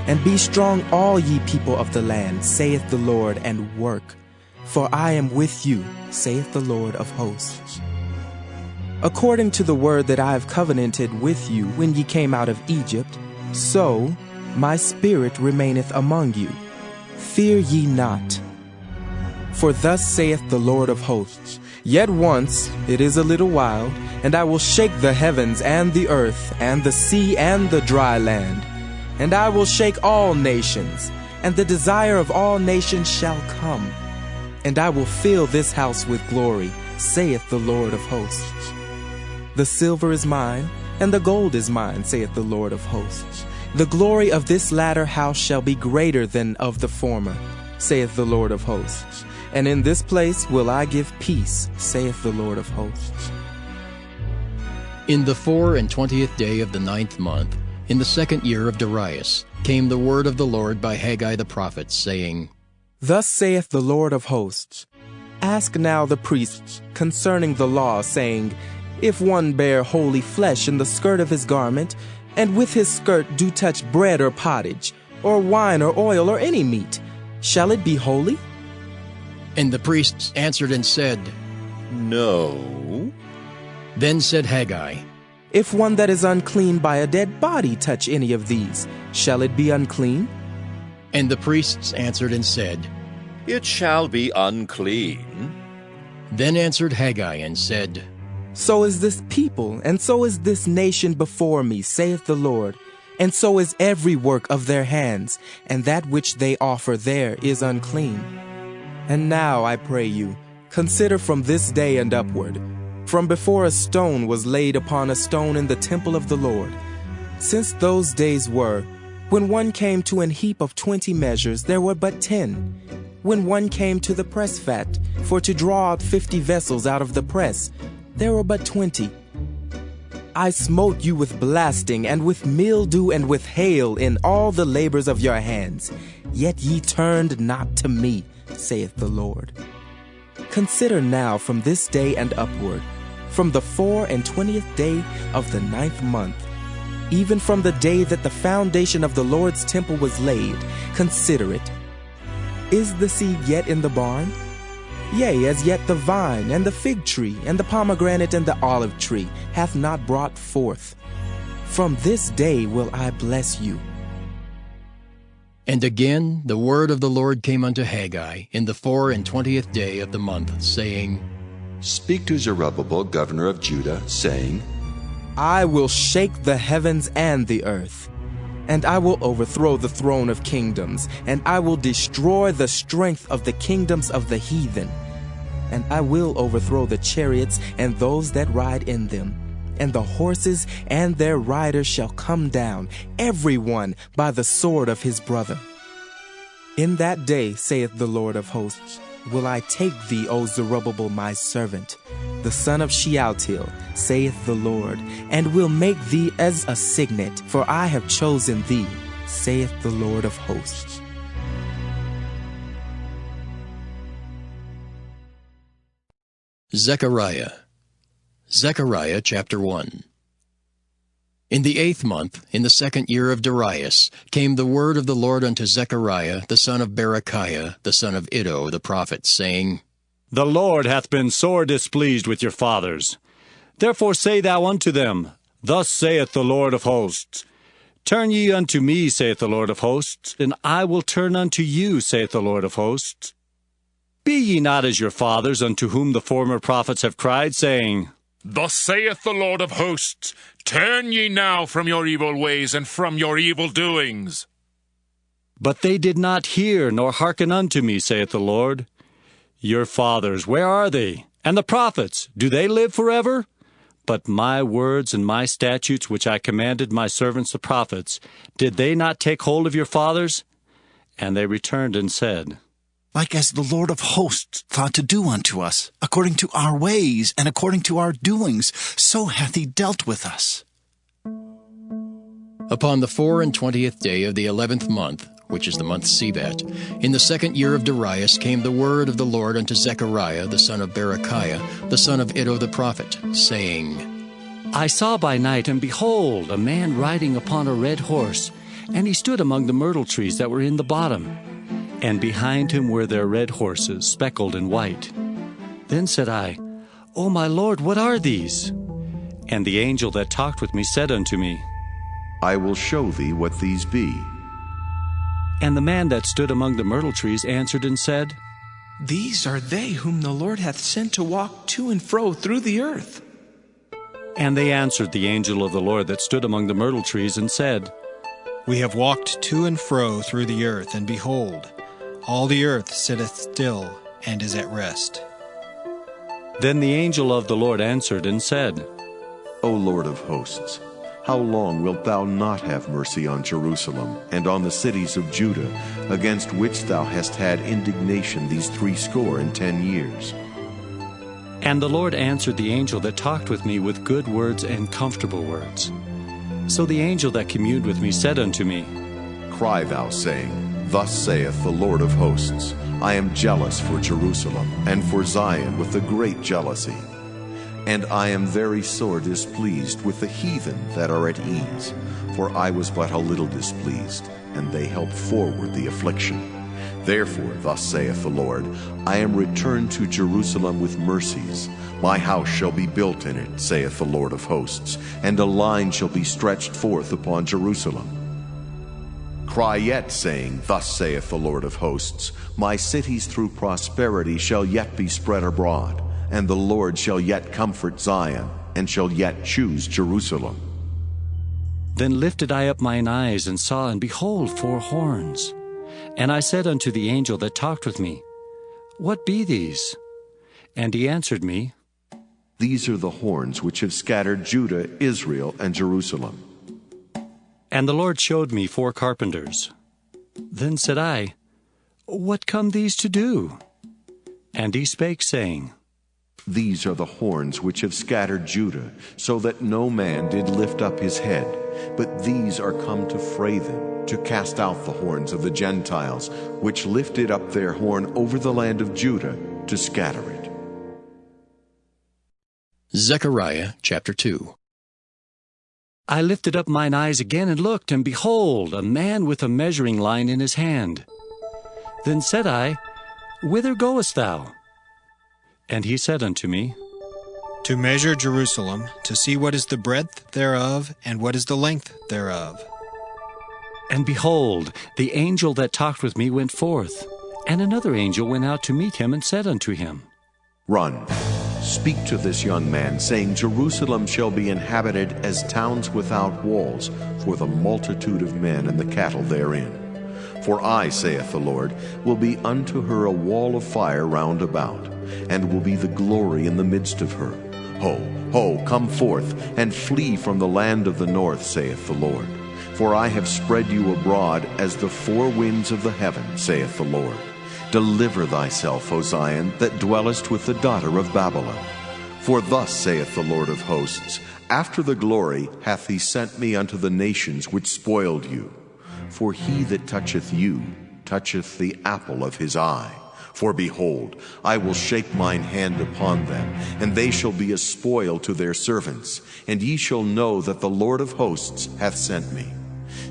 [SPEAKER 13] And be strong, all ye people of the land, saith the Lord, and work. For I am with you, saith the Lord of hosts. According to the word that I have covenanted with you when ye came out of Egypt, so my spirit remaineth among you. Fear ye not. For thus saith the Lord of hosts, Yet once, it is a little while, and I will shake the heavens and the earth, and the sea and the dry land. And I will shake all nations, and the desire of all nations shall come. And I will fill this house with glory, saith the Lord of hosts. The silver is mine, and the gold is mine, saith the Lord of hosts. The glory of this latter house shall be greater than of the former, saith the Lord of hosts. And in this place will I give peace, saith the Lord of hosts.
[SPEAKER 1] In the 24th day of the 9th month, in the 2nd year of Darius, came the word of the Lord by Haggai the prophet, saying,
[SPEAKER 13] Thus saith the Lord of hosts, Ask now the priests concerning the law, saying, If one bear holy flesh in the skirt of his garment, and with his skirt do touch bread or pottage, or wine or oil or any meat, shall it be holy?
[SPEAKER 1] And the priests answered and said,
[SPEAKER 11] No.
[SPEAKER 1] Then said Haggai,
[SPEAKER 13] If one that is unclean by a dead body touch any of these, shall it be unclean?
[SPEAKER 1] And the priests answered and said,
[SPEAKER 11] It shall be unclean.
[SPEAKER 1] Then answered Haggai and said,
[SPEAKER 13] So is this people, and so is this nation before me, saith the Lord, and so is every work of their hands, and that which they offer there is unclean. And now, I pray you, consider from this day and upward, from before a stone was laid upon a stone in the temple of the Lord, since those days were, when one came to an heap of 20 measures, there were but 10. When one came to the press fat, for to draw out 50 vessels out of the press, there were but 20. I smote you with blasting, and with mildew, and with hail in all the labors of your hands. Yet ye turned not to me, saith the Lord. Consider now from this day and upward, from the 24th day of the 9th month, even from the day that the foundation of the Lord's temple was laid, consider it. Is the seed yet in the barn? Yea, as yet the vine, and the fig tree, and the pomegranate, and the olive tree hath not brought forth. From this day will I bless you.
[SPEAKER 1] And again the word of the Lord came unto Haggai in the 24th day of the month, saying,
[SPEAKER 5] Speak to Zerubbabel, governor of Judah, saying,
[SPEAKER 13] I will shake the heavens and the earth, and I will overthrow the throne of kingdoms, and I will destroy the strength of the kingdoms of the heathen. And I will overthrow the chariots and those that ride in them, and the horses and their riders shall come down, every one by the sword of his brother. In that day, saith the Lord of hosts, will I take thee, O Zerubbabel my servant, the son of Shealtiel, saith the Lord, and will make thee as a signet, for I have chosen thee, saith the Lord of hosts.
[SPEAKER 1] Zechariah. Zechariah chapter 1. In the 8th month, in the 2nd year of Darius, came the word of the Lord unto Zechariah, the son of Berechiah, the son of Iddo, the prophet, saying,
[SPEAKER 11] The Lord hath been sore displeased with your fathers. Therefore say thou unto them, Thus saith the Lord of hosts, Turn ye unto me, saith the Lord of hosts, and I will turn unto you, saith the Lord of hosts. Be ye not as your fathers, unto whom the former prophets have cried, saying,
[SPEAKER 14] Thus saith the Lord of hosts, Turn ye now from your evil ways and from your evil doings.
[SPEAKER 11] But they did not hear nor hearken unto me, saith the Lord. Your fathers, where are they? And the prophets, do they live forever? But my words and my statutes, which I commanded my servants the prophets, did they not take hold of your fathers? And they returned and said,
[SPEAKER 15] Like as the Lord of hosts thought to do unto us, according to our ways and according to our doings, so hath he dealt with us.
[SPEAKER 1] Upon the 24th day of the 11th month, which is the month Sibat, in the 2nd year of Darius came the word of the Lord unto Zechariah, the son of Berechiah, the son of Iddo the prophet, saying,
[SPEAKER 11] I saw by night, and behold, a man riding upon a red horse, and he stood among the myrtle trees that were in the bottom. And behind him were their red horses, speckled and white. Then said I, O my Lord, what are these? And the angel that talked with me said unto me,
[SPEAKER 4] I will show thee what these be.
[SPEAKER 11] And the man that stood among the myrtle trees answered and said,
[SPEAKER 13] These are they whom the Lord hath sent to walk to and fro through the earth.
[SPEAKER 11] And they answered the angel of the Lord that stood among the myrtle trees and said,
[SPEAKER 16] We have walked to and fro through the earth, and behold, all the earth sitteth still and is at rest.
[SPEAKER 11] Then the angel of the Lord answered and said,
[SPEAKER 4] O Lord of hosts, how long wilt thou not have mercy on Jerusalem and on the cities of Judah, against which thou hast had indignation these 60 years?
[SPEAKER 11] And the Lord answered the angel that talked with me with good words and comfortable words. So the angel that communed with me said unto me,
[SPEAKER 4] Cry thou, saying, Thus saith the Lord of hosts, I am jealous for Jerusalem and for Zion with a great jealousy. And I am very sore displeased with the heathen that are at ease, for I was but a little displeased, and they helped forward the affliction. Therefore, thus saith the Lord, I am returned to Jerusalem with mercies. My house shall be built in it, saith the Lord of hosts, and a line shall be stretched forth upon Jerusalem. Cry yet, saying, Thus saith the Lord of hosts, My cities through prosperity shall yet be spread abroad, and the Lord shall yet comfort Zion, and shall yet choose Jerusalem.
[SPEAKER 11] Then lifted I up mine eyes, and saw, and behold, 4 horns. And I said unto the angel that talked with me, What be these? And he answered me,
[SPEAKER 4] These are the horns which have scattered Judah, Israel, and Jerusalem.
[SPEAKER 11] And the Lord showed me 4 carpenters. Then said I, What come these to do? And he spake, saying,
[SPEAKER 4] These are the horns which have scattered Judah, so that no man did lift up his head. But these are come to fray them, to cast out the horns of the Gentiles, which lifted up their horn over the land of Judah, to scatter it.
[SPEAKER 1] Zechariah chapter 2.
[SPEAKER 11] I lifted up mine eyes again and looked, and behold, a man with a measuring line in his hand. Then said I, Whither goest thou? And he said unto me,
[SPEAKER 16] To measure Jerusalem, to see what is the breadth thereof, and what is the length thereof.
[SPEAKER 11] And behold, the angel that talked with me went forth, and another angel went out to meet him, and said unto him,
[SPEAKER 4] Run, speak to this young man, saying, Jerusalem shall be inhabited as towns without walls, for the multitude of men and the cattle therein. For I, saith the Lord, will be unto her a wall of fire round about, and will be the glory in the midst of her. Ho, ho, come forth, and flee from the land of the north, saith the Lord. For I have spread you abroad as the 4 winds of the heaven, saith the Lord. Deliver thyself, O Zion, that dwellest with the daughter of Babylon. For thus saith the Lord of hosts, After the glory hath he sent me unto the nations which spoiled you. For he that toucheth you toucheth the apple of his eye. For behold, I will shake mine hand upon them, and they shall be a spoil to their servants, and ye shall know that the Lord of hosts hath sent me.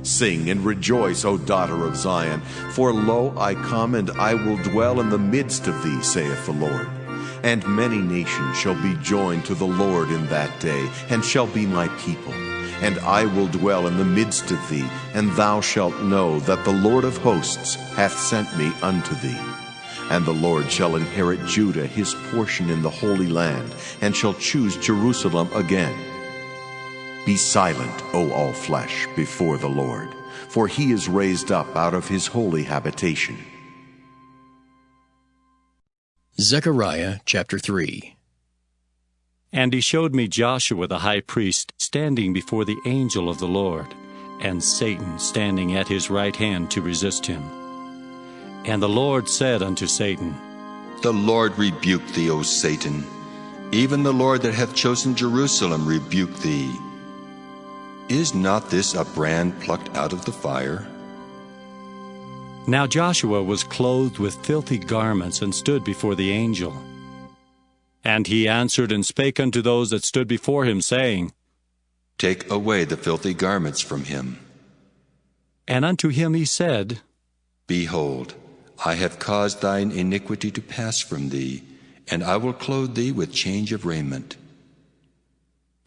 [SPEAKER 4] Sing and rejoice, O daughter of Zion, for lo, I come, and I will dwell in the midst of thee, saith the Lord. And many nations shall be joined to the Lord in that day, and shall be my people. And I will dwell in the midst of thee, and thou shalt know that the Lord of hosts hath sent me unto thee. And the Lord shall inherit Judah his portion in the Holy Land, and shall choose Jerusalem again. Be silent, O all flesh, before the Lord, for he is raised up out of his holy habitation.
[SPEAKER 1] Zechariah chapter 3.
[SPEAKER 11] And he showed me Joshua the high priest standing before the angel of the Lord, and Satan standing at his right hand to resist him. And the Lord said unto Satan,
[SPEAKER 5] The Lord rebuke thee, O Satan. Even the Lord that hath chosen Jerusalem rebuke thee. Is not this a brand plucked out of the fire?
[SPEAKER 11] Now Joshua was clothed with filthy garments, and stood before the angel. And he answered and spake unto those that stood before him, saying,
[SPEAKER 5] Take away the filthy garments from him.
[SPEAKER 11] And unto him he said,
[SPEAKER 5] Behold, I have caused thine iniquity to pass from thee, and I will clothe thee with change of raiment.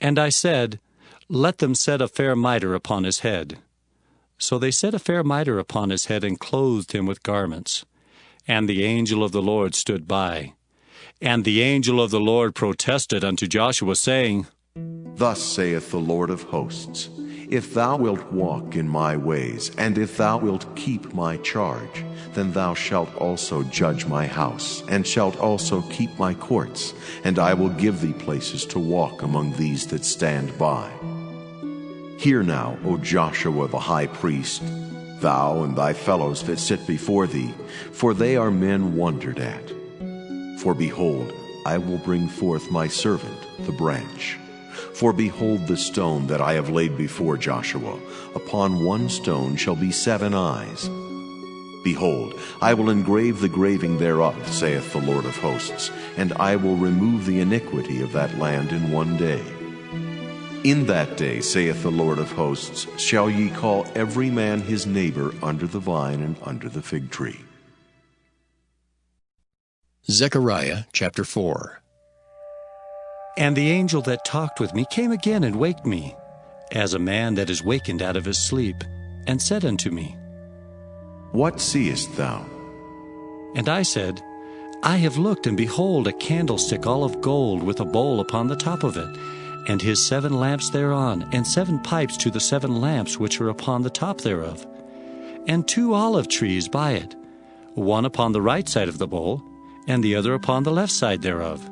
[SPEAKER 11] And I said, Let them set a fair mitre upon his head. So they set a fair mitre upon his head, and clothed him with garments. And the angel of the Lord stood by. And the angel of the Lord protested unto Joshua, saying,
[SPEAKER 4] Thus saith the Lord of hosts, If thou wilt walk in my ways, and if thou wilt keep my charge, then thou shalt also judge my house, and shalt also keep my courts, and I will give thee places to walk among these that stand by. Hear now, O Joshua the high priest, thou and thy fellows that sit before thee, for they are men wondered at. For behold, I will bring forth my servant, the branch. For behold the stone that I have laid before Joshua. Upon one stone shall be 7 eyes. Behold, I will engrave the graving thereof, saith the Lord of hosts, and I will remove the iniquity of that land in one day. In that day, saith the Lord of hosts, shall ye call every man his neighbor under the vine and under the fig tree.
[SPEAKER 1] Zechariah chapter 4.
[SPEAKER 11] And the angel that talked with me came again and waked me, as a man that is wakened out of his sleep, and said unto me,
[SPEAKER 4] What seest thou?
[SPEAKER 11] And I said, I have looked, and behold, a candlestick all of gold, with a bowl upon the top of it, and his 7 lamps thereon, and 7 pipes to the 7 lamps which are upon the top thereof, and 2 olive trees by it, one upon the right side of the bowl, and the other upon the left side thereof.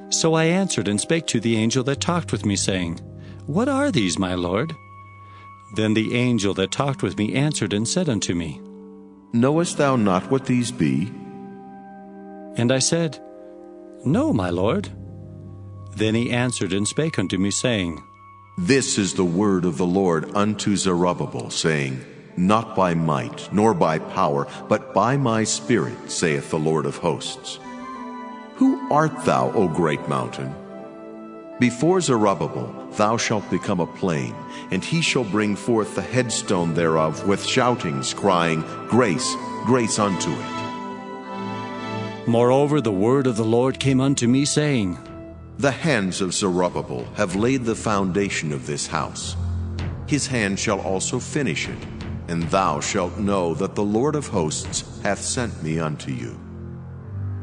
[SPEAKER 11] So I answered and spake to the angel that talked with me, saying, What are these, my Lord? Then the angel that talked with me answered and said unto me,
[SPEAKER 4] Knowest thou not what these be?
[SPEAKER 11] And I said, No, my Lord. Then he answered and spake unto me, saying,
[SPEAKER 4] This is the word of the Lord unto Zerubbabel, saying, Not by might, nor by power, but by my Spirit, saith the Lord of hosts. Who art thou, O great mountain? Before Zerubbabel thou shalt become a plain, and he shall bring forth the headstone thereof with shoutings, crying, Grace, grace unto it.
[SPEAKER 11] Moreover the word of the Lord came unto me, saying,
[SPEAKER 4] The hands of Zerubbabel have laid the foundation of this house. His hand shall also finish it, and thou shalt know that the Lord of hosts hath sent me unto you.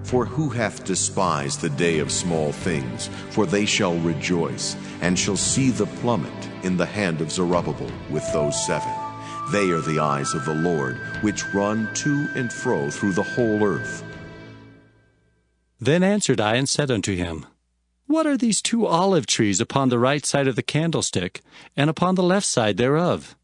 [SPEAKER 4] For who hath despised the day of small things? For they shall rejoice, and shall see the plummet in the hand of Zerubbabel with those 7. They are the eyes of the Lord, which run to and fro through the whole earth.
[SPEAKER 11] Then answered I and said unto him, What are these 2 olive trees upon the right side of the candlestick, and upon the left side thereof?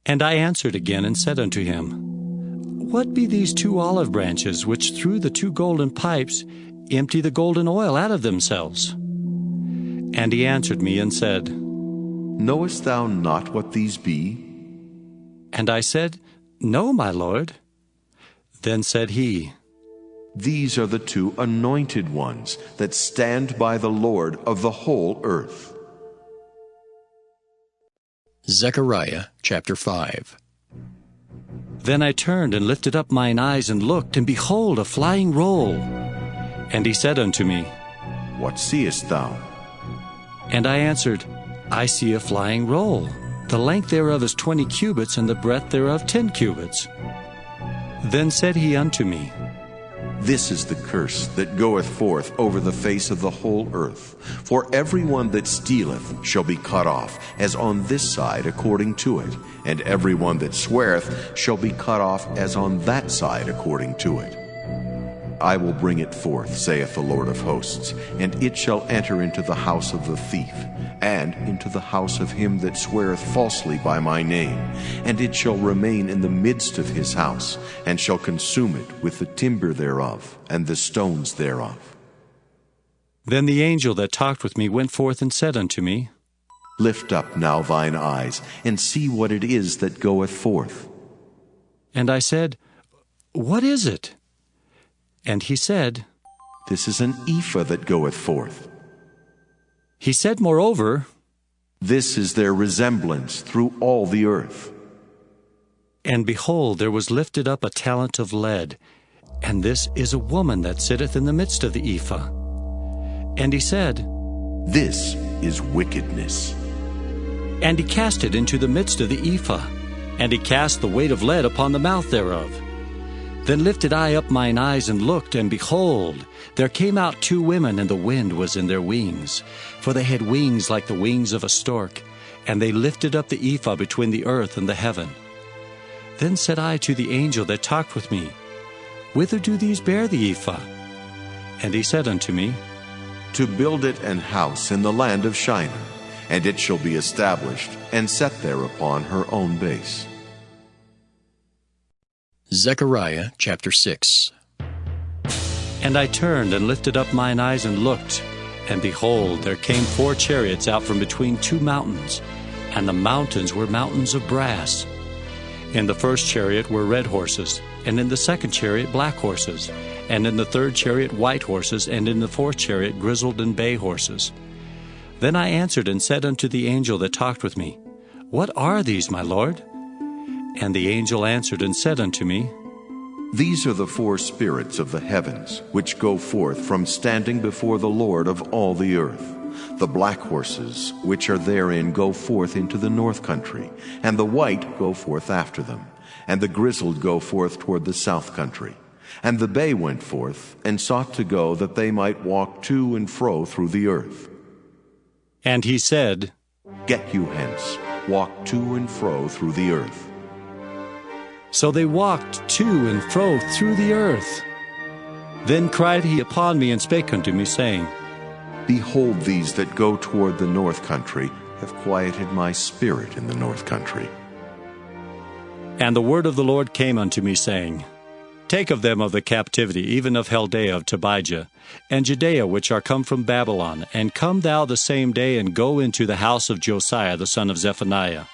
[SPEAKER 11] And I answered again and said unto him, What be these 2 olive branches which through the 2 golden pipes empty the golden oil out of themselves? And he answered me and said,
[SPEAKER 4] Knowest thou not what these be?
[SPEAKER 11] And I said, No, my lord. Then said he,
[SPEAKER 4] These are the 2 anointed ones that stand by the Lord of the whole earth.
[SPEAKER 1] Zechariah chapter 5.
[SPEAKER 11] Then I turned and lifted up mine eyes and looked, and behold, a flying roll. And he said unto me,
[SPEAKER 4] What seest thou?
[SPEAKER 11] And I answered, I see a flying roll. The length thereof is 20 cubits, and the breadth thereof 10 cubits. Then said he unto me,
[SPEAKER 4] This is the curse that goeth forth over the face of the whole earth. For every one that stealeth shall be cut off, as on this side according to it, and every one that sweareth shall be cut off, as on that side according to it. I will bring it forth, saith the Lord of hosts, and it shall enter into the house of the thief, and into the house of him that sweareth falsely by my name, and it shall remain in the midst of his house, and shall consume it with the timber thereof, and the stones thereof.
[SPEAKER 11] Then the angel that talked with me went forth and said unto me,
[SPEAKER 4] Lift up now thine eyes, and see what it is that goeth forth.
[SPEAKER 11] And I said, What is it? And he said,
[SPEAKER 4] This is an ephah that goeth forth.
[SPEAKER 11] He said moreover,
[SPEAKER 4] This is their resemblance through all the earth.
[SPEAKER 11] And behold, there was lifted up a talent of lead, and this is a woman that sitteth in the midst of the ephah. And he said,
[SPEAKER 4] This is wickedness.
[SPEAKER 11] And he cast it into the midst of the ephah, and he cast the weight of lead upon the mouth thereof. Then lifted I up mine eyes and looked, and behold, there came out 2 women, and the wind was in their wings. For they had wings like the wings of a stork, and they lifted up the ephah between the earth and the heaven. Then said I to the angel that talked with me, Whither do these bear the ephah? And he said unto me,
[SPEAKER 4] To build it an house in the land of Shinar, and it shall be established, and set there upon her own base.
[SPEAKER 1] Zechariah chapter 6.
[SPEAKER 11] And I turned and lifted up mine eyes and looked, and behold, there came 4 chariots out from between 2 mountains, and the mountains were mountains of brass. In the first chariot were red horses, and in the second chariot black horses, and in the third chariot white horses, and in the fourth chariot grizzled and bay horses. Then I answered and said unto the angel that talked with me, What are these, my lord? And the angel answered and said unto me,
[SPEAKER 4] These are the 4 spirits of the heavens, which go forth from standing before the Lord of all the earth. The black horses, which are therein, go forth into the north country, and the white go forth after them, and the grizzled go forth toward the south country. And the bay went forth, and sought to go, that they might walk to and fro through the earth.
[SPEAKER 11] And he said,
[SPEAKER 4] Get you hence, walk to and fro through the earth.
[SPEAKER 11] So they walked to and fro through the earth. Then cried he upon me and spake unto me, saying,
[SPEAKER 4] Behold, these that go toward the north country have quieted my spirit in the north country.
[SPEAKER 11] And the word of the Lord came unto me, saying, Take of them of the captivity, even of Chaldea of Tobijah, and Judea, which are come from Babylon, and come thou the same day, and go into the house of Josiah the son of Zephaniah.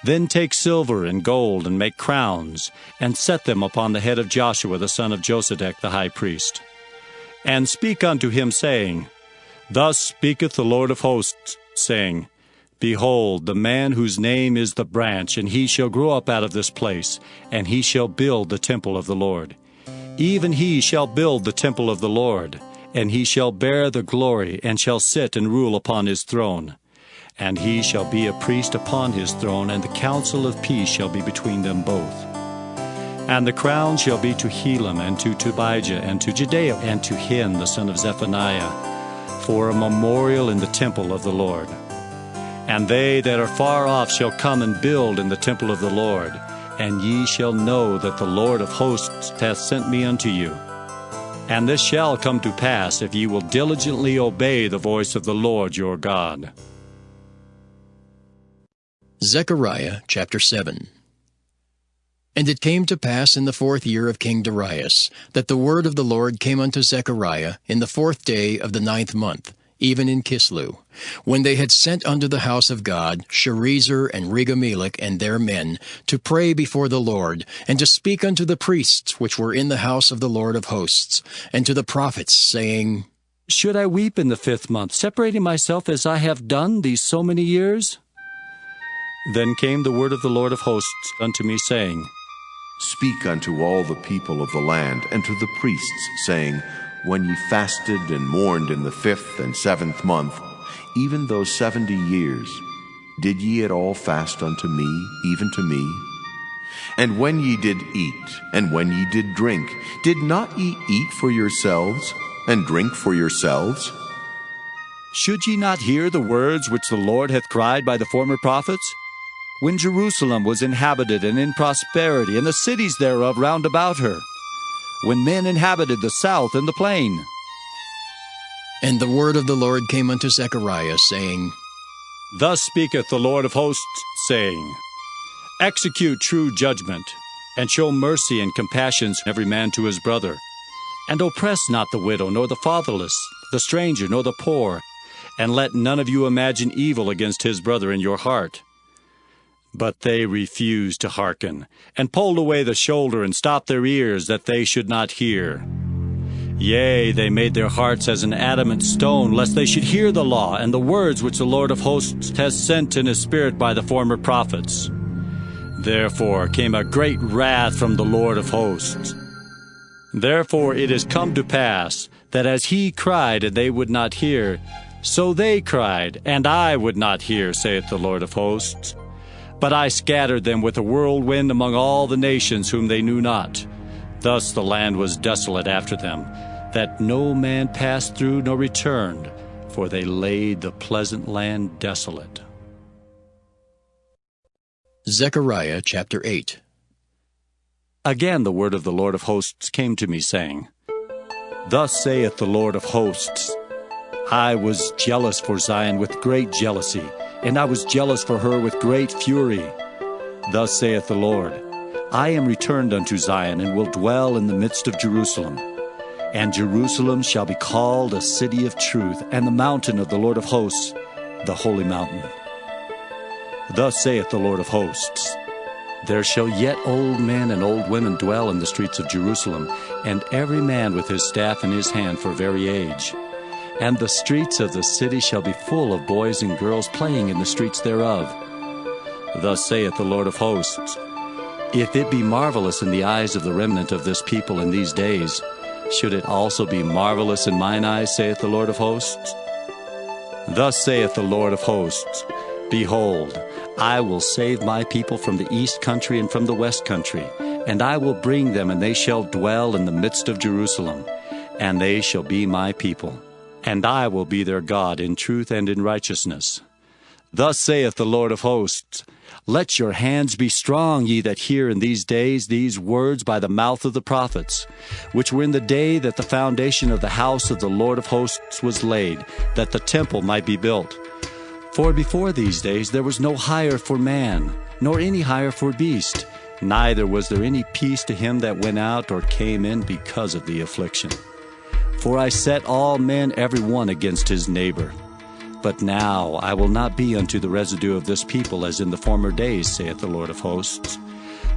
[SPEAKER 11] Then take silver and gold, and make crowns, and set them upon the head of Joshua the son of Josedech the high priest. And speak unto him, saying, Thus speaketh the Lord of hosts, saying, Behold, the man whose name is the branch, and he shall grow up out of this place, and he shall build the temple of the Lord. Even he shall build the temple of the Lord, and he shall bear the glory, and shall sit and rule upon his throne. And he shall be a priest upon his throne, and the counsel of peace shall be between them both. And the crown shall be to Helam, and to Tobijah, and to Judea, and to Hin the son of Zephaniah, for a memorial in the temple of the Lord. And they that are far off shall come and build in the temple of the Lord, and ye shall know that the Lord of hosts hath sent me unto you. And this shall come to pass, if ye will diligently obey the voice of the Lord your God.
[SPEAKER 1] Zechariah chapter 7. And it came to pass in the 4th year of King Darius, that the word of the Lord came unto Zechariah in the 4th day of the 9th month, even in Kislew, when they had sent unto the house of God Sherezer and Regamelech and their men, to pray before the Lord, and to speak unto the priests which were in the house of the Lord of hosts, and to the prophets, saying,
[SPEAKER 11] Should I weep in the 5th month, separating myself as I have done these so many years? Then came the word of the Lord of hosts unto me, saying,
[SPEAKER 4] Speak unto all the people of the land, and to the priests, saying, When ye fasted and mourned in the 5th and 7th month, even those 70 years, did ye at all fast unto me, even to me? And when ye did eat, and when ye did drink, did not ye eat for yourselves, and drink for yourselves?
[SPEAKER 11] Should ye not hear the words which the Lord hath cried by the former prophets? When Jerusalem was inhabited and in prosperity, and the cities thereof round about her, when men inhabited the south and the plain.
[SPEAKER 1] And the word of the Lord came unto Zechariah, saying,
[SPEAKER 11] Thus speaketh the Lord of hosts, saying, Execute true judgment, and show mercy and compassion every man to his brother, and oppress not the widow, nor the fatherless, the stranger, nor the poor, and let none of you imagine evil against his brother in your heart. But they refused to hearken, and pulled away the shoulder, and stopped their ears, that they should not hear. Yea, they made their hearts as an adamant stone, lest they should hear the law, and the words which the Lord of hosts hath sent in his spirit by the former prophets. Therefore came a great wrath from the Lord of hosts. Therefore it is come to pass, that as he cried, and they would not hear, so they cried, and I would not hear, saith the Lord of hosts. But I scattered them with a whirlwind among all the nations whom they knew not. Thus the land was desolate after them, that no man passed through nor returned, for they laid the pleasant land desolate.
[SPEAKER 1] Zechariah chapter 8.
[SPEAKER 11] Again the word of the Lord of hosts came to me, saying, Thus saith the Lord of hosts, I was jealous for Zion with great jealousy, and I was jealous for her with great fury. Thus saith the Lord, I am returned unto Zion, and will dwell in the midst of Jerusalem. And Jerusalem shall be called a city of truth, and the mountain of the Lord of hosts, the holy mountain. Thus saith the Lord of hosts, There shall yet old men and old women dwell in the streets of Jerusalem, and every man with his staff in his hand for very age. And the streets of the city shall be full of boys and girls playing in the streets thereof. Thus saith the Lord of hosts, If it be marvelous in the eyes of the remnant of this people in these days, should it also be marvelous in mine eyes, saith the Lord of hosts? Thus saith the Lord of hosts, Behold, I will save my people from the east country and from the west country, and I will bring them, and they shall dwell in the midst of Jerusalem, and they shall be my people. And I will be their God in truth and in righteousness. Thus saith the Lord of hosts, Let your hands be strong, ye that hear in these days these words by the mouth of the prophets, which were in the day that the foundation of the house of the Lord of hosts was laid, that the temple might be built. For before these days there was no hire for man, nor any hire for beast, neither was there any peace to him that went out or came in because of the affliction. For I set all men every one against his neighbor. But now I will not be unto the residue of this people as in the former days, saith the Lord of hosts.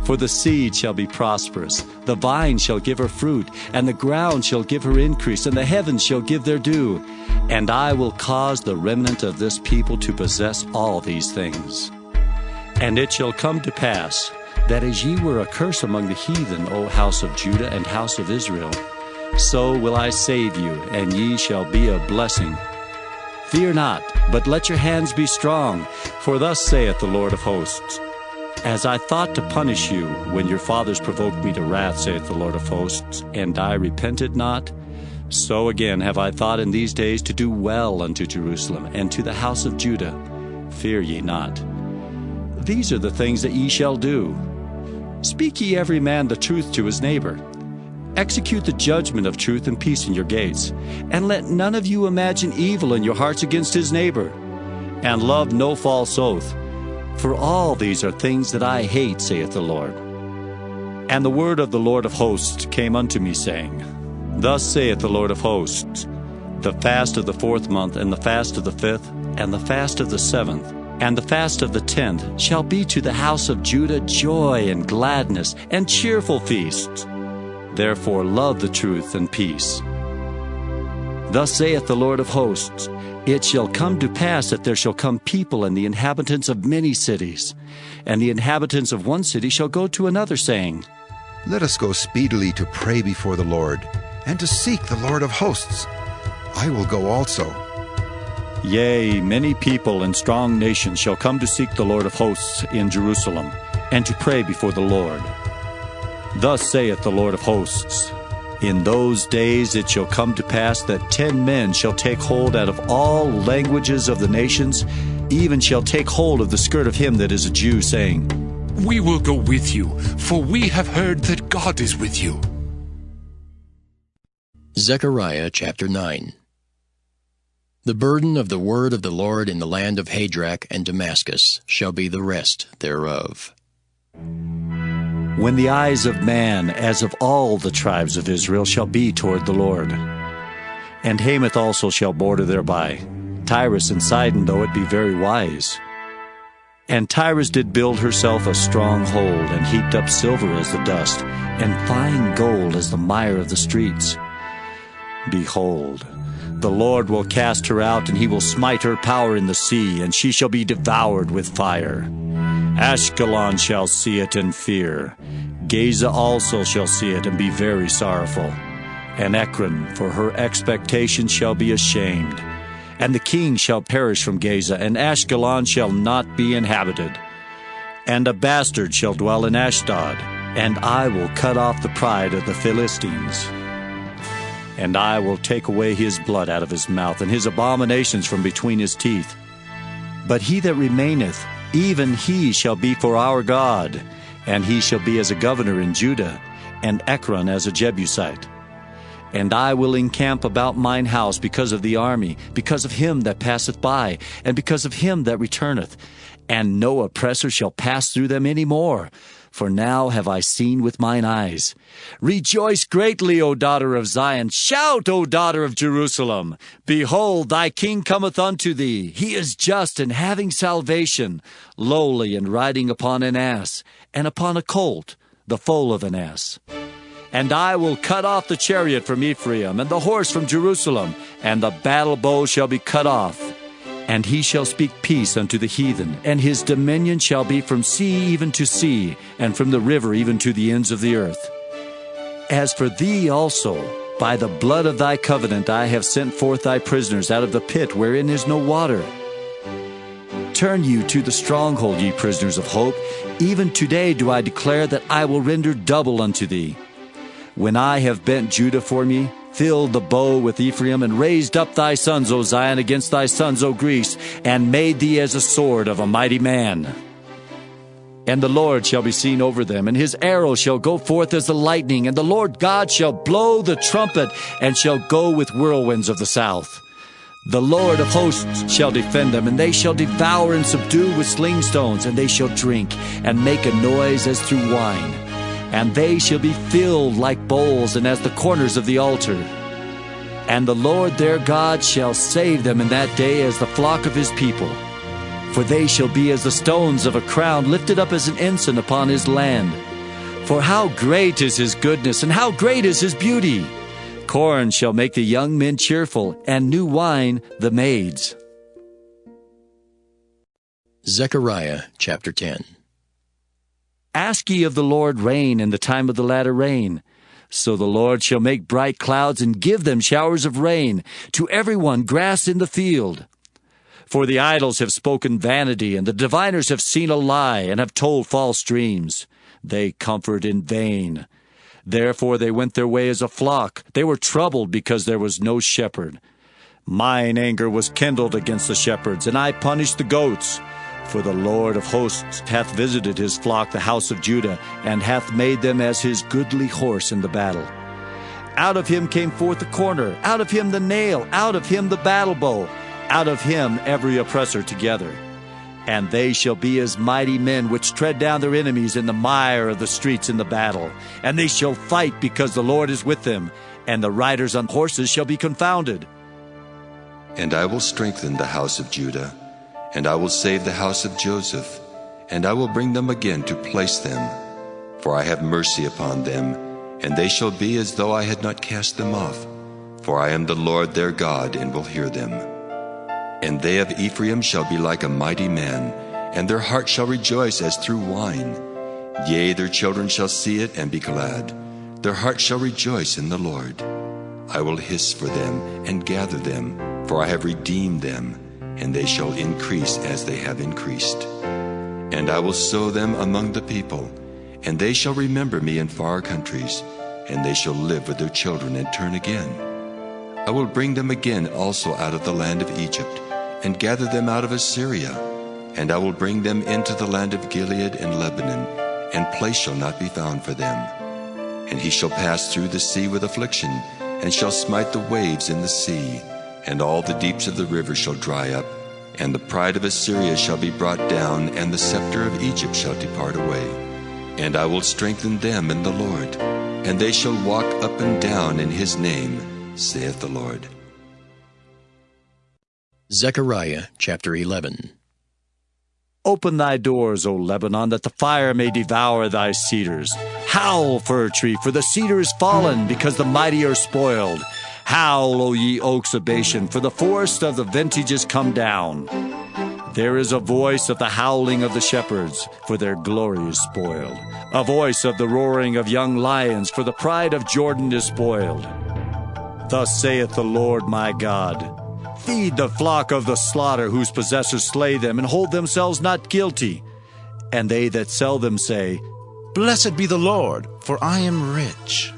[SPEAKER 11] For the seed shall be prosperous, the vine shall give her fruit, and the ground shall give her increase, and the heavens shall give their dew. And I will cause the remnant of this people to possess all these things. And it shall come to pass, that as ye were a curse among the heathen, O house of Judah and house of Israel, so will I save you, and ye shall be a blessing. Fear not, but let your hands be strong, for thus saith the Lord of hosts, As I thought to punish you, when your fathers provoked me to wrath, saith the Lord of hosts, and I repented not, so again have I thought in these days to do well unto Jerusalem, and to the house of Judah. Fear ye not. These are the things that ye shall do. Speak ye every man the truth to his neighbor. Execute the judgment of truth and peace in your gates, and let none of you imagine evil in your hearts against his neighbor. And love no false oath, for all these are things that I hate, saith the Lord. And the word of the Lord of hosts came unto me, saying, Thus saith the Lord of hosts, The fast of the 4th month, and the fast of the 5th, and the fast of the 7th, and the fast of the 10th shall be to the house of Judah joy and gladness and cheerful feasts. Therefore love the truth and peace. Thus saith the Lord of hosts, It shall come to pass that there shall come people and the inhabitants of many cities, and the inhabitants of one city shall go to another, saying,
[SPEAKER 17] Let us go speedily to pray before the Lord, and to seek the Lord of hosts. I will go also.
[SPEAKER 11] Yea, many people and strong nations shall come to seek the Lord of hosts in Jerusalem, and to pray before the Lord. Thus saith the Lord of hosts, In those days it shall come to pass that 10 men shall take hold out of all languages of the nations, even shall take hold of the skirt of him that is a Jew, saying,
[SPEAKER 14] We will go with you, for we have heard that God is with you.
[SPEAKER 1] Zechariah chapter 9. The burden of the word of the Lord in the land of Hadrach and Damascus shall be the rest thereof.
[SPEAKER 11] When the eyes of man, as of all the tribes of Israel, shall be toward the Lord. And Hamath also shall border thereby, Tyrus and Sidon, though it be very wise. And Tyrus did build herself a strong hold, and heaped up silver as the dust, and fine gold as the mire of the streets. Behold, the Lord will cast her out, and he will smite her power in the sea, and she shall be devoured with fire. Ashkelon shall see it and fear. Gaza also shall see it and be very sorrowful. And Ekron, for her expectation, shall be ashamed. And the king shall perish from Gaza, and Ashkelon shall not be inhabited. And a bastard shall dwell in Ashdod, and I will cut off the pride of the Philistines. And I will take away his blood out of his mouth, and his abominations from between his teeth. But he that remaineth, even he shall be for our God, and he shall be as a governor in Judah, and Ekron as a Jebusite. And I will encamp about mine house because of the army, because of him that passeth by, and because of him that returneth. And no oppressor shall pass through them any more. For now have I seen with mine eyes. Rejoice greatly, O daughter of Zion. Shout, O daughter of Jerusalem. Behold, thy king cometh unto thee. He is just and having salvation, lowly and riding upon an ass, and upon a colt, the foal of an ass. And I will cut off the chariot from Ephraim, and the horse from Jerusalem, and the battle bow shall be cut off. And he shall speak peace unto the heathen, and his dominion shall be from sea even to sea, and from the river even to the ends of the earth. As for thee also, by the blood of thy covenant I have sent forth thy prisoners out of the pit wherein is no water. Turn you to the stronghold, ye prisoners of hope. Even today do I declare that I will render double unto thee. When I have bent Judah for me, filled the bow with Ephraim, and raised up thy sons, O Zion, against thy sons, O Greece, and made thee as a sword of a mighty man. And the Lord shall be seen over them, and his arrow shall go forth as the lightning, and the Lord God shall blow the trumpet, and shall go with whirlwinds of the south. The Lord of hosts shall defend them, and they shall devour and subdue with sling stones, and they shall drink, and make a noise as through wine. And they shall be filled like bowls, and as the corners of the altar. And the Lord their God shall save them in that day as the flock of his people. For they shall be as the stones of a crown, lifted up as an ensign upon his land. For how great is his goodness, and how great is his beauty! Corn shall make the young men cheerful, and new wine the maids.
[SPEAKER 1] Zechariah chapter 10.
[SPEAKER 11] Ask ye of the Lord rain in the time of the latter rain. So the Lord shall make bright clouds, and give them showers of rain, to every one grass in the field. For the idols have spoken vanity, and the diviners have seen a lie, and have told false dreams. They comfort in vain. Therefore they went their way as a flock. They were troubled because there was no shepherd. Mine anger was kindled against the shepherds, and I punished the goats. For the Lord of hosts hath visited his flock, the house of Judah, and hath made them as his goodly horse in the battle. Out of him came forth the corner, out of him the nail, out of him the battle bow, out of him every oppressor together. And they shall be as mighty men which tread down their enemies in the mire of the streets in the battle. And they shall fight because the Lord is with them, and the riders on horses shall be confounded.
[SPEAKER 5] And I will strengthen the house of Judah, and I will save the house of Joseph, and I will bring them again to place them. For I have mercy upon them, and they shall be as though I had not cast them off. For I am the Lord their God, and will hear them. And they of Ephraim shall be like a mighty man, and their heart shall rejoice as through wine. Yea, their children shall see it and be glad. Their heart shall rejoice in the Lord. I will hiss for them and gather them, for I have redeemed them, and they shall increase as they have increased. And I will sow them among the people, and they shall remember me in far countries, and they shall live with their children and turn again. I will bring them again also out of the land of Egypt, and gather them out of Assyria. And I will bring them into the land of Gilead and Lebanon, and place shall not be found for them. And he shall pass through the sea with affliction, and shall smite the waves in the sea, and all the deeps of the river shall dry up, and the pride of Assyria shall be brought down, and the scepter of Egypt shall depart away. And I will strengthen them in the Lord, and they shall walk up and down in his name, saith the Lord.
[SPEAKER 1] Zechariah chapter 11.
[SPEAKER 11] Open thy doors, O Lebanon, that the fire may devour thy cedars. Howl, fir tree, for the cedar is fallen, because the mighty are spoiled. Howl, O ye oaks of Bashan, for the forest of the vintage is come down. There is a voice of the howling of the shepherds, for their glory is spoiled. A voice of the roaring of young lions, for the pride of Jordan is spoiled. Thus saith the Lord my God, feed the flock of the slaughter, whose possessors slay them, and hold themselves not guilty. And they that sell them say,
[SPEAKER 15] Blessed be the Lord, for I am rich.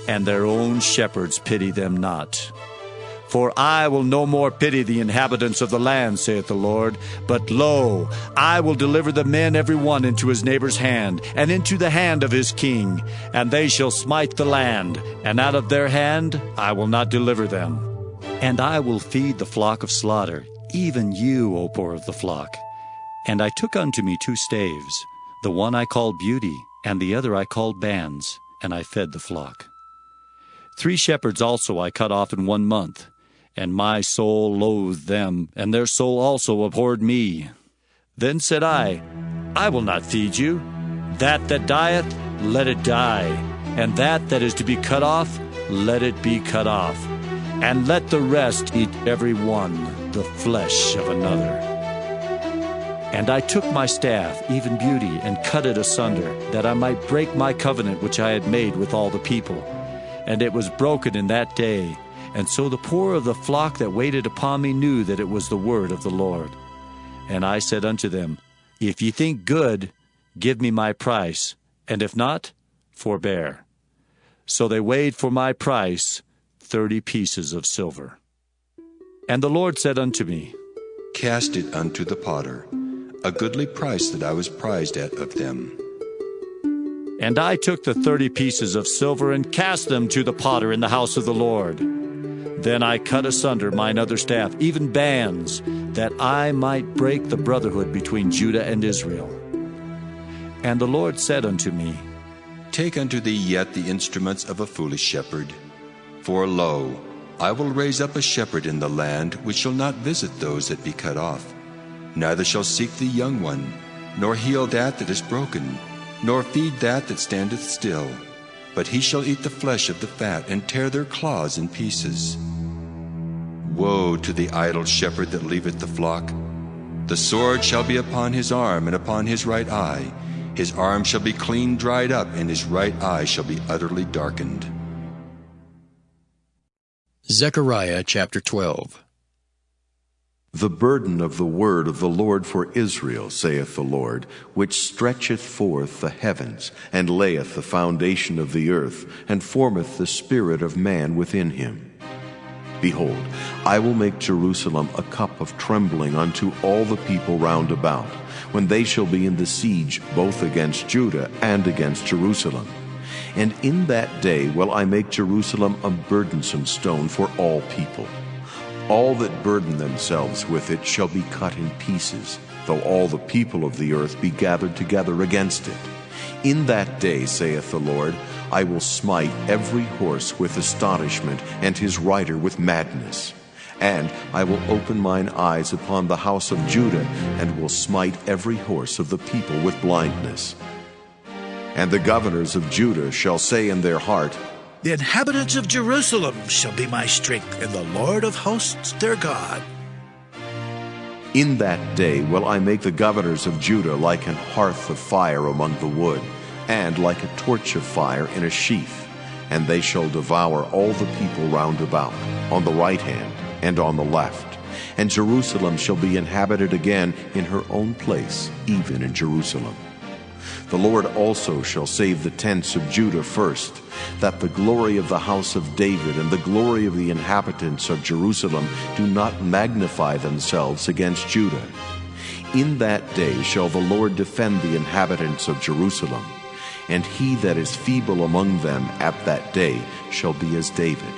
[SPEAKER 11] And their own shepherds pity them not. For I will no more pity the inhabitants of the land, saith the Lord. But lo, I will deliver the men every one into his neighbor's hand, and into the hand of his king. And they shall smite the land, and out of their hand I will not deliver them. And I will feed the flock of slaughter, even you, O poor of the flock. And I took unto me 2 staves, the one I called Beauty, and the other I called Bands, and I fed the flock. 3 shepherds also I cut off in 1 month, and my soul loathed them, and their soul also abhorred me. Then said I will not feed you. That dieth, let it die, and that is to be cut off, let it be cut off. And let the rest eat every one the flesh of another. And I took my staff, even Beauty, and cut it asunder, that I might break my covenant which I had made with all the people. And it was broken in that day. And so the poor of the flock that waited upon me knew that it was the word of the Lord. And I said unto them, If ye think good, give me my price, and if not, forbear. So they weighed for my price 30 pieces of silver. And the Lord said unto me,
[SPEAKER 5] Cast it unto the potter, a goodly price that I was prized at of them.
[SPEAKER 11] And I took the 30 pieces of silver, and cast them to the potter in the house of the Lord. Then I cut asunder mine other staff, even Bands, that I might break the brotherhood between Judah and Israel. And the Lord said unto me,
[SPEAKER 5] Take unto thee yet the instruments of a foolish shepherd. For lo, I will raise up a shepherd in the land, which shall not visit those that be cut off, neither shall seek the young one, nor heal that is broken, nor feed that standeth still. But he shall eat the flesh of the fat, and tear their claws in pieces. Woe to the idle shepherd that leaveth the flock! The sword shall be upon his arm, and upon his right eye. His arm shall be clean dried up, and his right eye shall be utterly darkened.
[SPEAKER 1] Zechariah chapter 12.
[SPEAKER 4] The burden of the word of the Lord for Israel, saith the Lord, which stretcheth forth the heavens, and layeth the foundation of the earth, and formeth the spirit of man within him. Behold, I will make Jerusalem a cup of trembling unto all the people round about, when they shall be in the siege both against Judah and against Jerusalem. And in that day will I make Jerusalem a burdensome stone for all people. All that burden themselves with it shall be cut in pieces, though all the people of the earth be gathered together against it. In that day, saith the Lord, I will smite every horse with astonishment, and his rider with madness. And I will open mine eyes upon the house of Judah, and will smite every horse of the people with blindness. And the governors of Judah shall say in their heart,
[SPEAKER 18] The inhabitants of Jerusalem shall be my strength, and the Lord of hosts their God.
[SPEAKER 4] In that day will I make the governors of Judah like an hearth of fire among the wood, and like a torch of fire in a sheath. And they shall devour all the people round about, on the right hand and on the left. And Jerusalem shall be inhabited again in her own place, even in Jerusalem. The Lord also shall save the tents of Judah first, that the glory of the house of David and the glory of the inhabitants of Jerusalem do not magnify themselves against Judah. In that day shall the Lord defend the inhabitants of Jerusalem, and he that is feeble among them at that day shall be as David,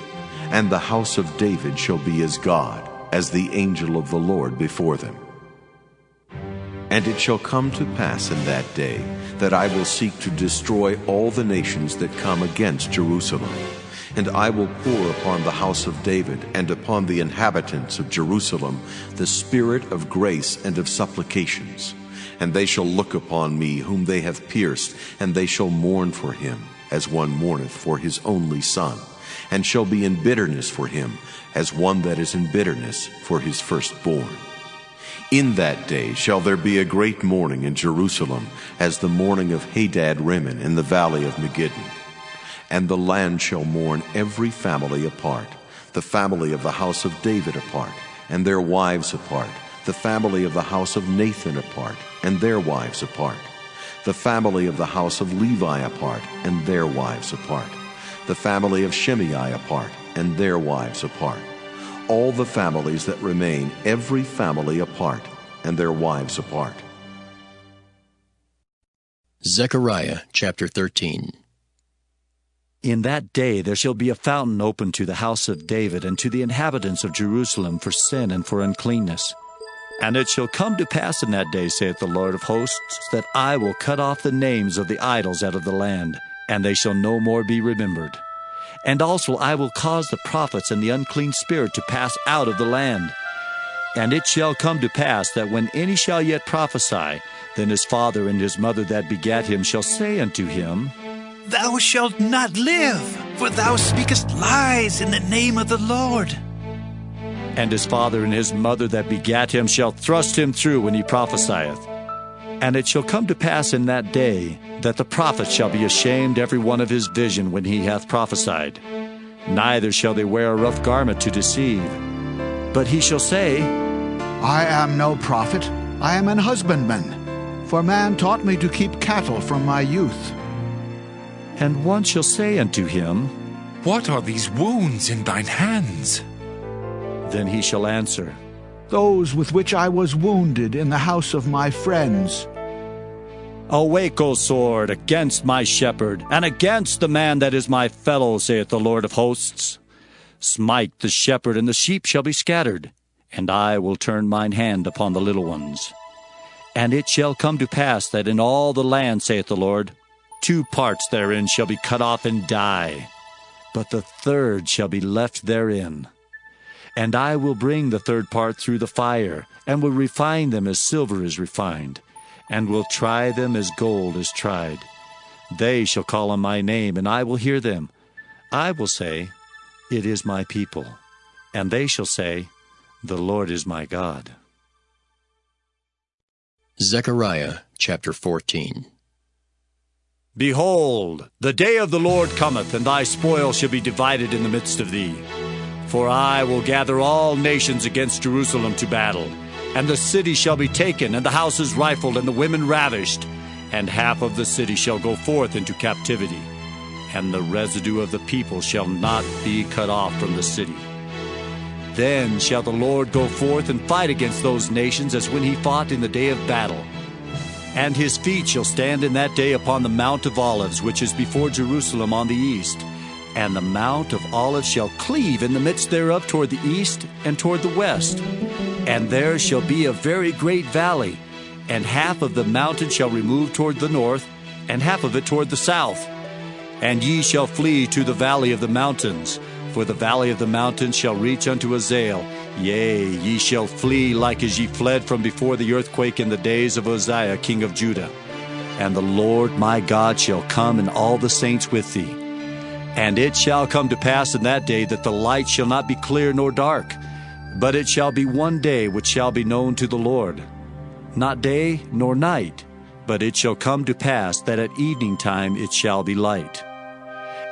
[SPEAKER 4] and the house of David shall be as God, as the angel of the Lord before them. And it shall come to pass in that day that I will seek to destroy all the nations that come against Jerusalem. And I will pour upon the house of David and upon the inhabitants of Jerusalem the spirit of grace and of supplications. And they shall look upon me whom they have pierced, and they shall mourn for him, as one mourneth for his only son, and shall be in bitterness for him, as one that is in bitterness for his firstborn. In that day shall there be a great mourning in Jerusalem, as the mourning of Hadad-rimmon in the valley of Megiddo. And the land shall mourn every family apart, the family of the house of David apart, and their wives apart, the family of the house of Nathan apart, and their wives apart, the family of the house of Levi apart, and their wives apart, the family of Shimei apart, and their wives apart, all the families that remain, every family apart, and their wives apart.
[SPEAKER 1] Zechariah chapter 13.
[SPEAKER 11] In that day there shall be a fountain opened to the house of David and to the inhabitants of Jerusalem for sin and for uncleanness. And it shall come to pass in that day, saith the Lord of hosts, that I will cut off the names of the idols out of the land, and they shall no more be remembered. And also I will cause the prophets and the unclean spirit to pass out of the land. And it shall come to pass that when any shall yet prophesy, then his father and his mother that begat him shall say unto him,
[SPEAKER 18] Thou shalt not live, for thou speakest lies in the name of the Lord.
[SPEAKER 11] And his father and his mother that begat him shall thrust him through when he prophesieth. And it shall come to pass in that day that the prophet shall be ashamed every one of his vision when he hath prophesied. Neither shall they wear a rough garment to deceive. But he shall say,
[SPEAKER 19] I am no prophet, I am an husbandman, for man taught me to keep cattle from my youth.
[SPEAKER 11] And one shall say unto him,
[SPEAKER 14] What are these wounds in thine hands?
[SPEAKER 11] Then he shall answer,
[SPEAKER 19] Those with which I was wounded in the house of my friends.
[SPEAKER 11] Awake, O sword, against my shepherd, and against the man that is my fellow, saith the Lord of hosts. Smite the shepherd, and the sheep shall be scattered, and I will turn mine hand upon the little ones. And it shall come to pass that in all the land, saith the Lord, 2 parts therein shall be cut off and die, but the third shall be left therein. And I will bring the third part through the fire, and will refine them as silver is refined, and will try them as gold is tried. They shall call on my name, and I will hear them. I will say, It is my people. And they shall say, The Lord is my God.
[SPEAKER 1] Zechariah chapter 14.
[SPEAKER 11] Behold, the day of the Lord cometh, and thy spoil shall be divided in the midst of thee. For I will gather all nations against Jerusalem to battle, and the city shall be taken, and the houses rifled, and the women ravished, and half of the city shall go forth into captivity, and the residue of the people shall not be cut off from the city. Then shall the Lord go forth and fight against those nations as when he fought in the day of battle. And his feet shall stand in that day upon the Mount of Olives, which is before Jerusalem on the east. And the Mount of Olives shall cleave in the midst thereof toward the east and toward the west. And there shall be a very great valley, and half of the mountain shall remove toward the north, and half of it toward the south. And ye shall flee to the valley of the mountains, for the valley of the mountains shall reach unto Azael. Yea, ye shall flee like as ye fled from before the earthquake in the days of Uzziah king of Judah. And the Lord my God shall come, and all the saints with thee. And it shall come to pass in that day that the light shall not be clear nor dark, but it shall be one day which shall be known to the Lord, not day nor night, but it shall come to pass that at evening time it shall be light.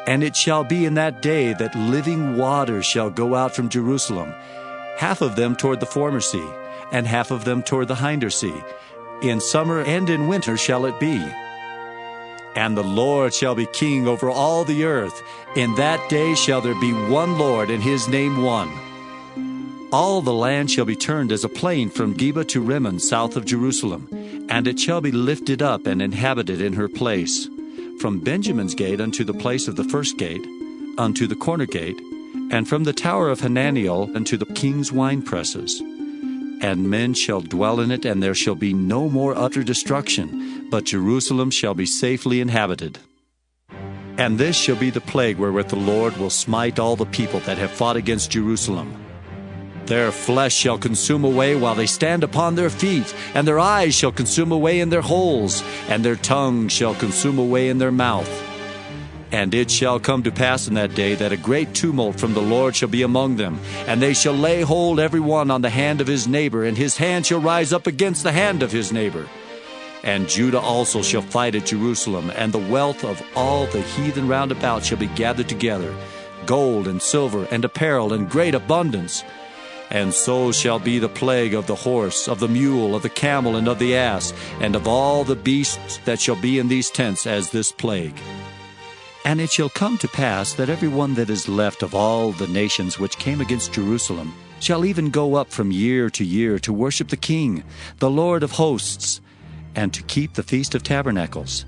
[SPEAKER 11] And it shall be in that day that living waters shall go out from Jerusalem, half of them toward the former sea, and half of them toward the hinder sea. In summer and in winter shall it be. And the Lord shall be king over all the earth. In that day shall there be one Lord, and his name one. All the land shall be turned as a plain from Geba to Rimmon, south of Jerusalem, and it shall be lifted up and inhabited in her place, from Benjamin's gate unto the place of the first gate, unto the corner gate, and from the tower of Hananiel unto the king's winepresses. And men shall dwell in it, and there shall be no more utter destruction, but Jerusalem shall be safely inhabited. And this shall be the plague wherewith the Lord will smite all the people that have fought against Jerusalem. Their flesh shall consume away while they stand upon their feet, and their eyes shall consume away in their holes, and their tongue shall consume away in their mouth. And it shall come to pass in that day that a great tumult from the Lord shall be among them, and they shall lay hold every one on the hand of his neighbor, and his hand shall rise up against the hand of his neighbor. And Judah also shall fight at Jerusalem, and the wealth of all the heathen round about shall be gathered together, gold and silver and apparel in great abundance. And so shall be the plague of the horse, of the mule, of the camel, and of the ass, and of all the beasts that shall be in these tents as this plague. And it shall come to pass that every one that is left of all the nations which came against Jerusalem shall even go up from year to year to worship the King, the Lord of hosts, and to keep the Feast of Tabernacles.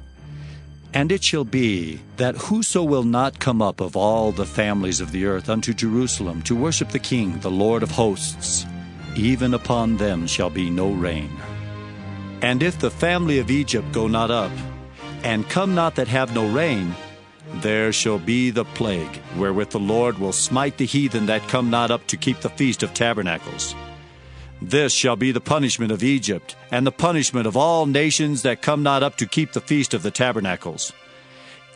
[SPEAKER 11] And it shall be that whoso will not come up of all the families of the earth unto Jerusalem to worship the King, the Lord of hosts, even upon them shall be no rain. And if the family of Egypt go not up, and come not that have no rain, there shall be the plague, wherewith the Lord will smite the heathen that come not up to keep the Feast of Tabernacles. This shall be the punishment of Egypt, and the punishment of all nations that come not up to keep the Feast of the Tabernacles.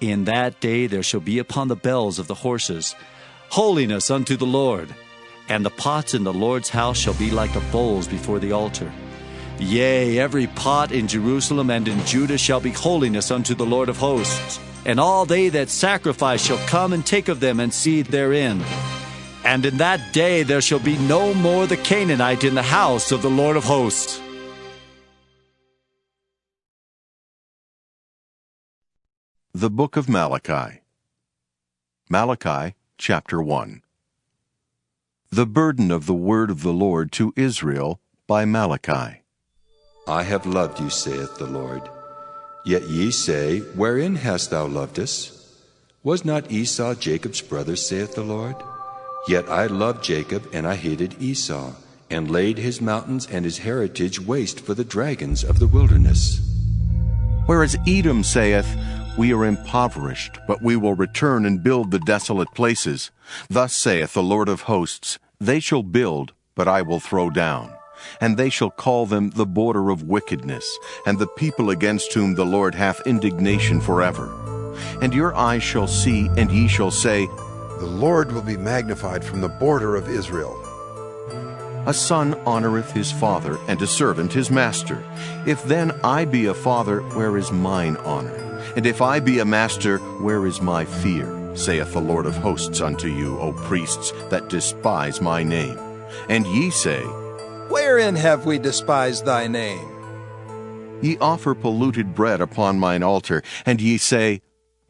[SPEAKER 11] In that day there shall be upon the bells of the horses holiness unto the Lord, and the pots in the Lord's house shall be like the bowls before the altar. Yea, every pot in Jerusalem and in Judah shall be holiness unto the Lord of hosts. And all they that sacrifice shall come and take of them and see therein. And in that day there shall be no more the Canaanite in the house of the Lord of hosts.
[SPEAKER 4] The Book of Malachi. Malachi, chapter 1. The burden of the word of the Lord to Israel by Malachi.
[SPEAKER 5] I have loved you, saith the Lord. Yet ye say, Wherein hast thou loved us? Was not Esau Jacob's brother, saith the Lord? Yet I loved Jacob, and I hated Esau, and laid his mountains and his heritage waste for the dragons of the wilderness.
[SPEAKER 4] Whereas Edom saith, We are impoverished, but we will return and build the desolate places. Thus saith the Lord of hosts, They shall build, but I will throw down. And they shall call them the border of wickedness, and the people against whom the Lord hath indignation forever. And your eyes shall see, and ye shall say,
[SPEAKER 17] The Lord will be magnified from the border of Israel.
[SPEAKER 4] A son honoreth his father, and a servant his master. If then I be a father, where is mine honor? And if I be a master, where is my fear? Saith the Lord of hosts unto you, O priests, that despise my name. And ye say,
[SPEAKER 20] Wherein have we despised thy name?
[SPEAKER 4] Ye offer polluted bread upon mine altar, and ye say,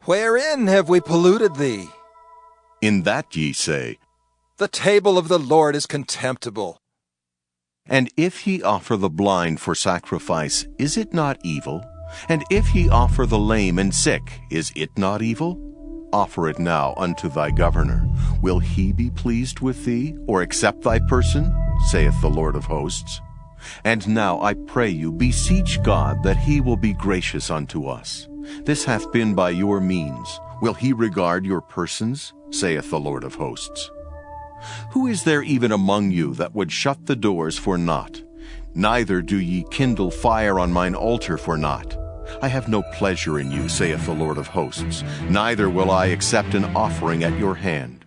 [SPEAKER 20] Wherein have we polluted thee?
[SPEAKER 4] In that ye say,
[SPEAKER 20] The table of the Lord is contemptible.
[SPEAKER 4] And if ye offer the blind for sacrifice, is it not evil? And if ye offer the lame and sick, is it not evil? Offer it now unto thy governor. Will he be pleased with thee, or accept thy person? Saith the Lord of hosts. And now I pray you, beseech God that he will be gracious unto us. This hath been by your means. Will he regard your persons? Saith the Lord of hosts. Who is there even among you that would shut the doors for naught? Neither do ye kindle fire on mine altar for naught. I have no pleasure in you, saith the Lord of hosts, neither will I accept an offering at your hand.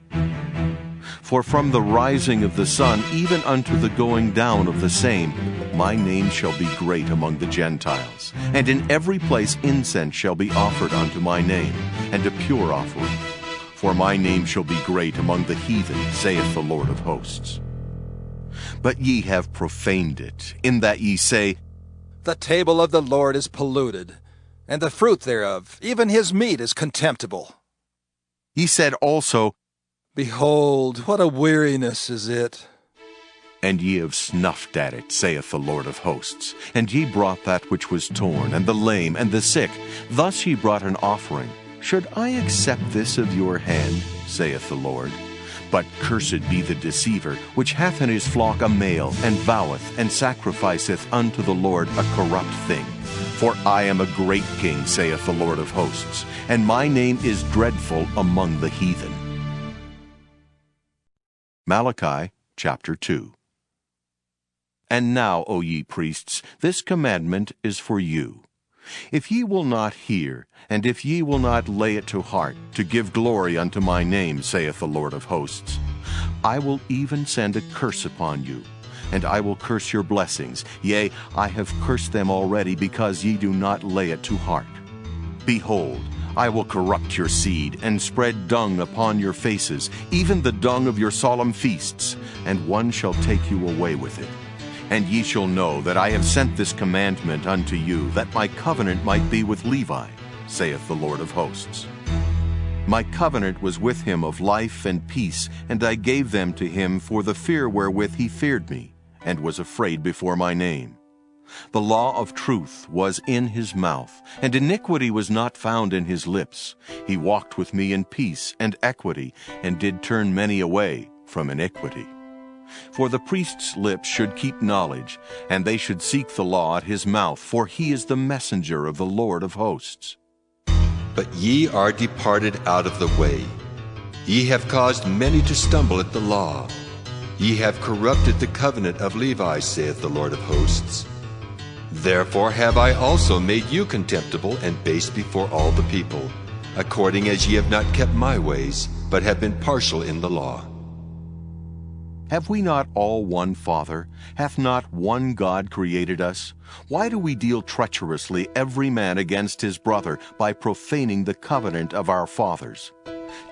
[SPEAKER 4] For from the rising of the sun even unto the going down of the same, my name shall be great among the Gentiles, and in every place incense shall be offered unto my name, and a pure offering. For my name shall be great among the heathen, saith the Lord of hosts. But ye have profaned it, in that ye say,
[SPEAKER 20] The table of the Lord is polluted, and the fruit thereof, even his meat, is contemptible.
[SPEAKER 4] Ye said also,
[SPEAKER 20] Behold, what a weariness is it!
[SPEAKER 4] And ye have snuffed at it, saith the Lord of hosts. And ye brought that which was torn, and the lame, and the sick. Thus ye brought an offering. Should I accept this of your hand, saith the Lord? But cursed be the deceiver, which hath in his flock a male, and voweth, and sacrificeth unto the Lord a corrupt thing. For I am a great king, saith the Lord of hosts, and my name is dreadful among the heathen. Malachi chapter 2. And now, O ye priests, this commandment is for you. If ye will not hear, and if ye will not lay it to heart, to give glory unto my name, saith the Lord of hosts, I will even send a curse upon you, and I will curse your blessings. Yea, I have cursed them already, because ye do not lay it to heart. Behold, I will corrupt your seed, and spread dung upon your faces, even the dung of your solemn feasts, and one shall take you away with it. And ye shall know that I have sent this commandment unto you, that my covenant might be with Levi, saith the Lord of hosts. My covenant was with him of life and peace, and I gave them to him for the fear wherewith he feared me, and was afraid before my name. The law of truth was in his mouth, and iniquity was not found in his lips. He walked with me in peace and equity, and did turn many away from iniquity. For the priest's lips should keep knowledge, and they should seek the law at his mouth, for he is the messenger of the Lord of hosts.
[SPEAKER 5] But ye are departed out of the way. Ye have caused many to stumble at the law. Ye have corrupted the covenant of Levi, saith the Lord of hosts. Therefore have I also made you contemptible and base before all the people, according as ye have not kept my ways, but have been partial in the law.
[SPEAKER 4] Have we not all one Father? Hath not one God created us? Why do we deal treacherously every man against his brother, by profaning the covenant of our fathers?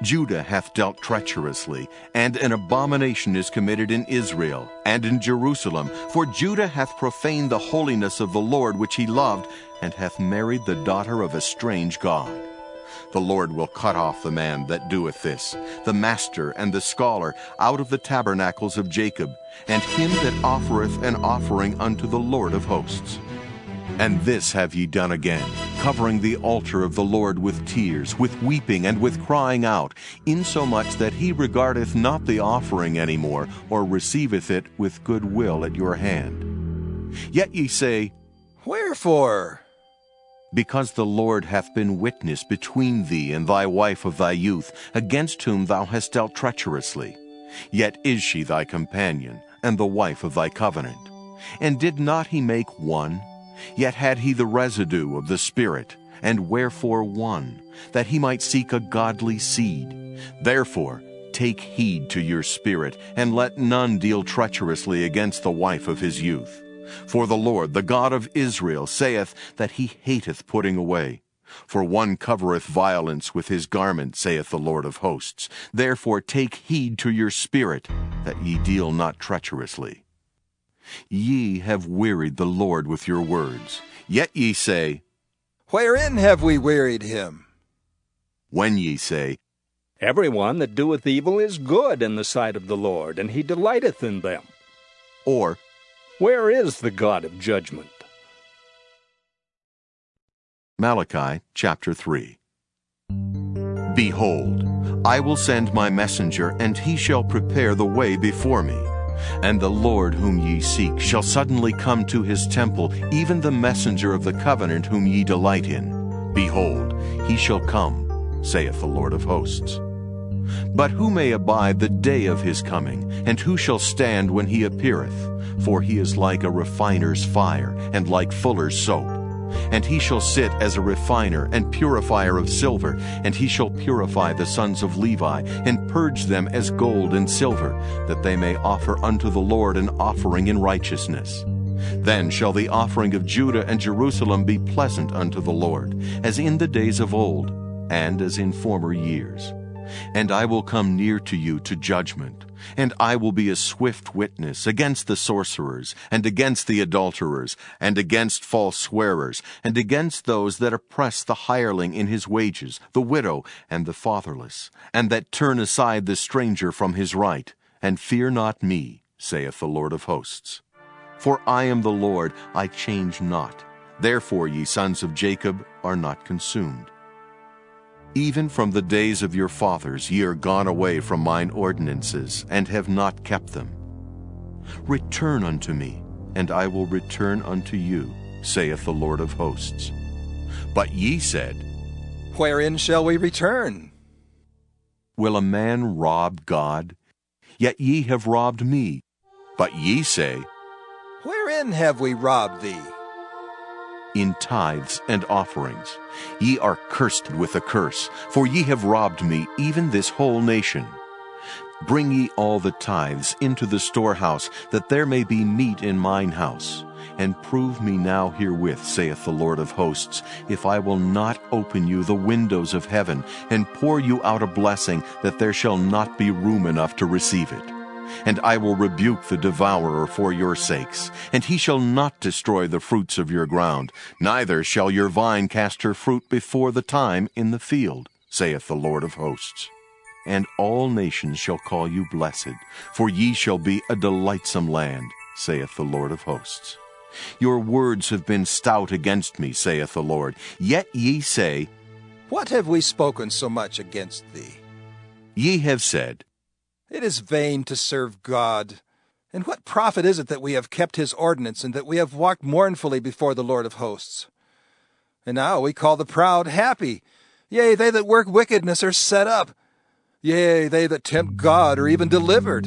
[SPEAKER 4] Judah hath dealt treacherously, and an abomination is committed in Israel and in Jerusalem. For Judah hath profaned the holiness of the Lord which he loved, and hath married the daughter of a strange god. The Lord will cut off the man that doeth this, the master and the scholar, out of the tabernacles of Jacob, and him that offereth an offering unto the Lord of hosts. And this have ye done again, covering the altar of the Lord with tears, with weeping, and with crying out, insomuch that he regardeth not the offering any more, or receiveth it with good will at your hand. Yet ye say,
[SPEAKER 20] Wherefore?
[SPEAKER 4] Because the Lord hath been witness between thee and thy wife of thy youth, against whom thou hast dealt treacherously. Yet is she thy companion, and the wife of thy covenant. And did not he make one? Yet had he the residue of the Spirit, and wherefore one? That he might seek a godly seed. Therefore take heed to your spirit, and let none deal treacherously against the wife of his youth. For the Lord, the God of Israel, saith that he hateth putting away. For one covereth violence with his garment, saith the Lord of hosts. Therefore take heed to your spirit, that ye deal not treacherously. Ye have wearied the Lord with your words. Yet ye say,
[SPEAKER 20] Wherein have we wearied him?
[SPEAKER 4] When ye say,
[SPEAKER 21] Every one that doeth evil is good in the sight of the Lord, and he delighteth in them.
[SPEAKER 4] Or,
[SPEAKER 21] Where is the God of judgment?
[SPEAKER 4] Malachi chapter 3. Behold, I will send my messenger, and he shall prepare the way before me. And the Lord whom ye seek shall suddenly come to his temple, even the messenger of the covenant whom ye delight in. Behold, he shall come, saith the Lord of hosts. But who may abide the day of his coming, and who shall stand when he appeareth? For he is like a refiner's fire, and like fuller's soap. And he shall sit as a refiner and purifier of silver, and he shall purify the sons of Levi, and purge them as gold and silver, that they may offer unto the Lord an offering in righteousness. Then shall the offering of Judah and Jerusalem be pleasant unto the Lord, as in the days of old, and as in former years. And I will come near to you to judgment, and I will be a swift witness against the sorcerers, and against the adulterers, and against false swearers, and against those that oppress the hireling in his wages, the widow, and the fatherless, and that turn aside the stranger from his right. And fear not me, saith the Lord of hosts. For I am the Lord, I change not. Therefore, ye sons of Jacob are not consumed. Even from the days of your fathers ye are gone away from mine ordinances, and have not kept them. Return unto me, and I will return unto you, saith the Lord of hosts. But ye said,
[SPEAKER 20] Wherein shall we return?
[SPEAKER 4] Will a man rob God? Yet ye have robbed me. But ye say,
[SPEAKER 20] Wherein have we robbed thee?
[SPEAKER 4] In tithes and offerings. Ye are cursed with a curse, for ye have robbed me, even this whole nation. Bring ye all the tithes into the storehouse, that there may be meat in mine house. And prove me now herewith, saith the Lord of hosts, if I will not open you the windows of heaven, and pour you out a blessing, that there shall not be room enough to receive it. And I will rebuke the devourer for your sakes, and he shall not destroy the fruits of your ground, neither shall your vine cast her fruit before the time in the field, saith the Lord of hosts. And all nations shall call you blessed, for ye shall be a delightsome land, saith the Lord of hosts. Your words have been stout against me, saith the Lord. Yet ye say,
[SPEAKER 20] What have we spoken so much against thee?
[SPEAKER 4] Ye have said,
[SPEAKER 20] It is vain to serve God. And what profit is it that we have kept his ordinance, and that we have walked mournfully before the Lord of hosts? And now we call the proud happy. Yea, they that work wickedness are set up. Yea, they that tempt God are even delivered.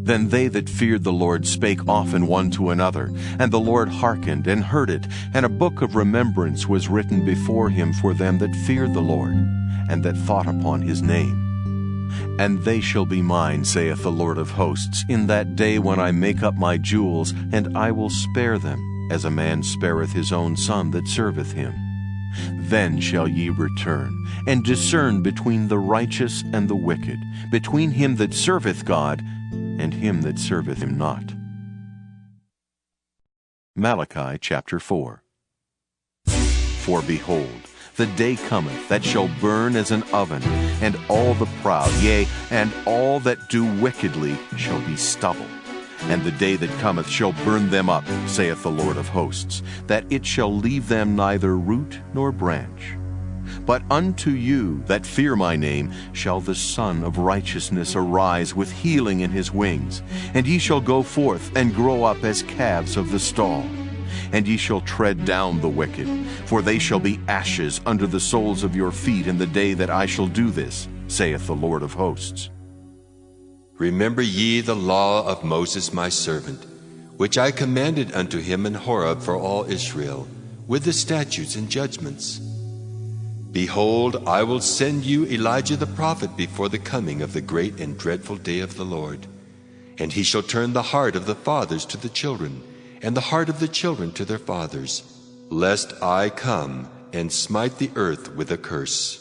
[SPEAKER 4] Then they that feared the Lord spake often one to another, and the Lord hearkened and heard it, and a book of remembrance was written before him for them that feared the Lord, and that thought upon his name. And they shall be mine, saith the Lord of hosts, in that day when I make up my jewels, and I will spare them, as a man spareth his own son that serveth him. Then shall ye return, and discern between the righteous and the wicked, between him that serveth God, and him that serveth him not. Malachi chapter 4. For behold, the day cometh that shall burn as an oven, and all the proud, yea, and all that do wickedly shall be stubble. And the day that cometh shall burn them up, saith the Lord of hosts, that it shall leave them neither root nor branch. But unto you that fear my name shall the Son of Righteousness arise with healing in his wings, and ye shall go forth and grow up as calves of the stall. And ye shall tread down the wicked, for they shall be ashes under the soles of your feet in the day that I shall do this, saith the Lord of hosts.
[SPEAKER 5] Remember ye the law of Moses my servant, which I commanded unto him in Horeb for all Israel, with the statutes and judgments. Behold, I will send you Elijah the prophet before the coming of the great and dreadful day of the Lord. And he shall turn the heart of the fathers to the children, and the heart of the children to their fathers, lest I come and smite the earth with a curse.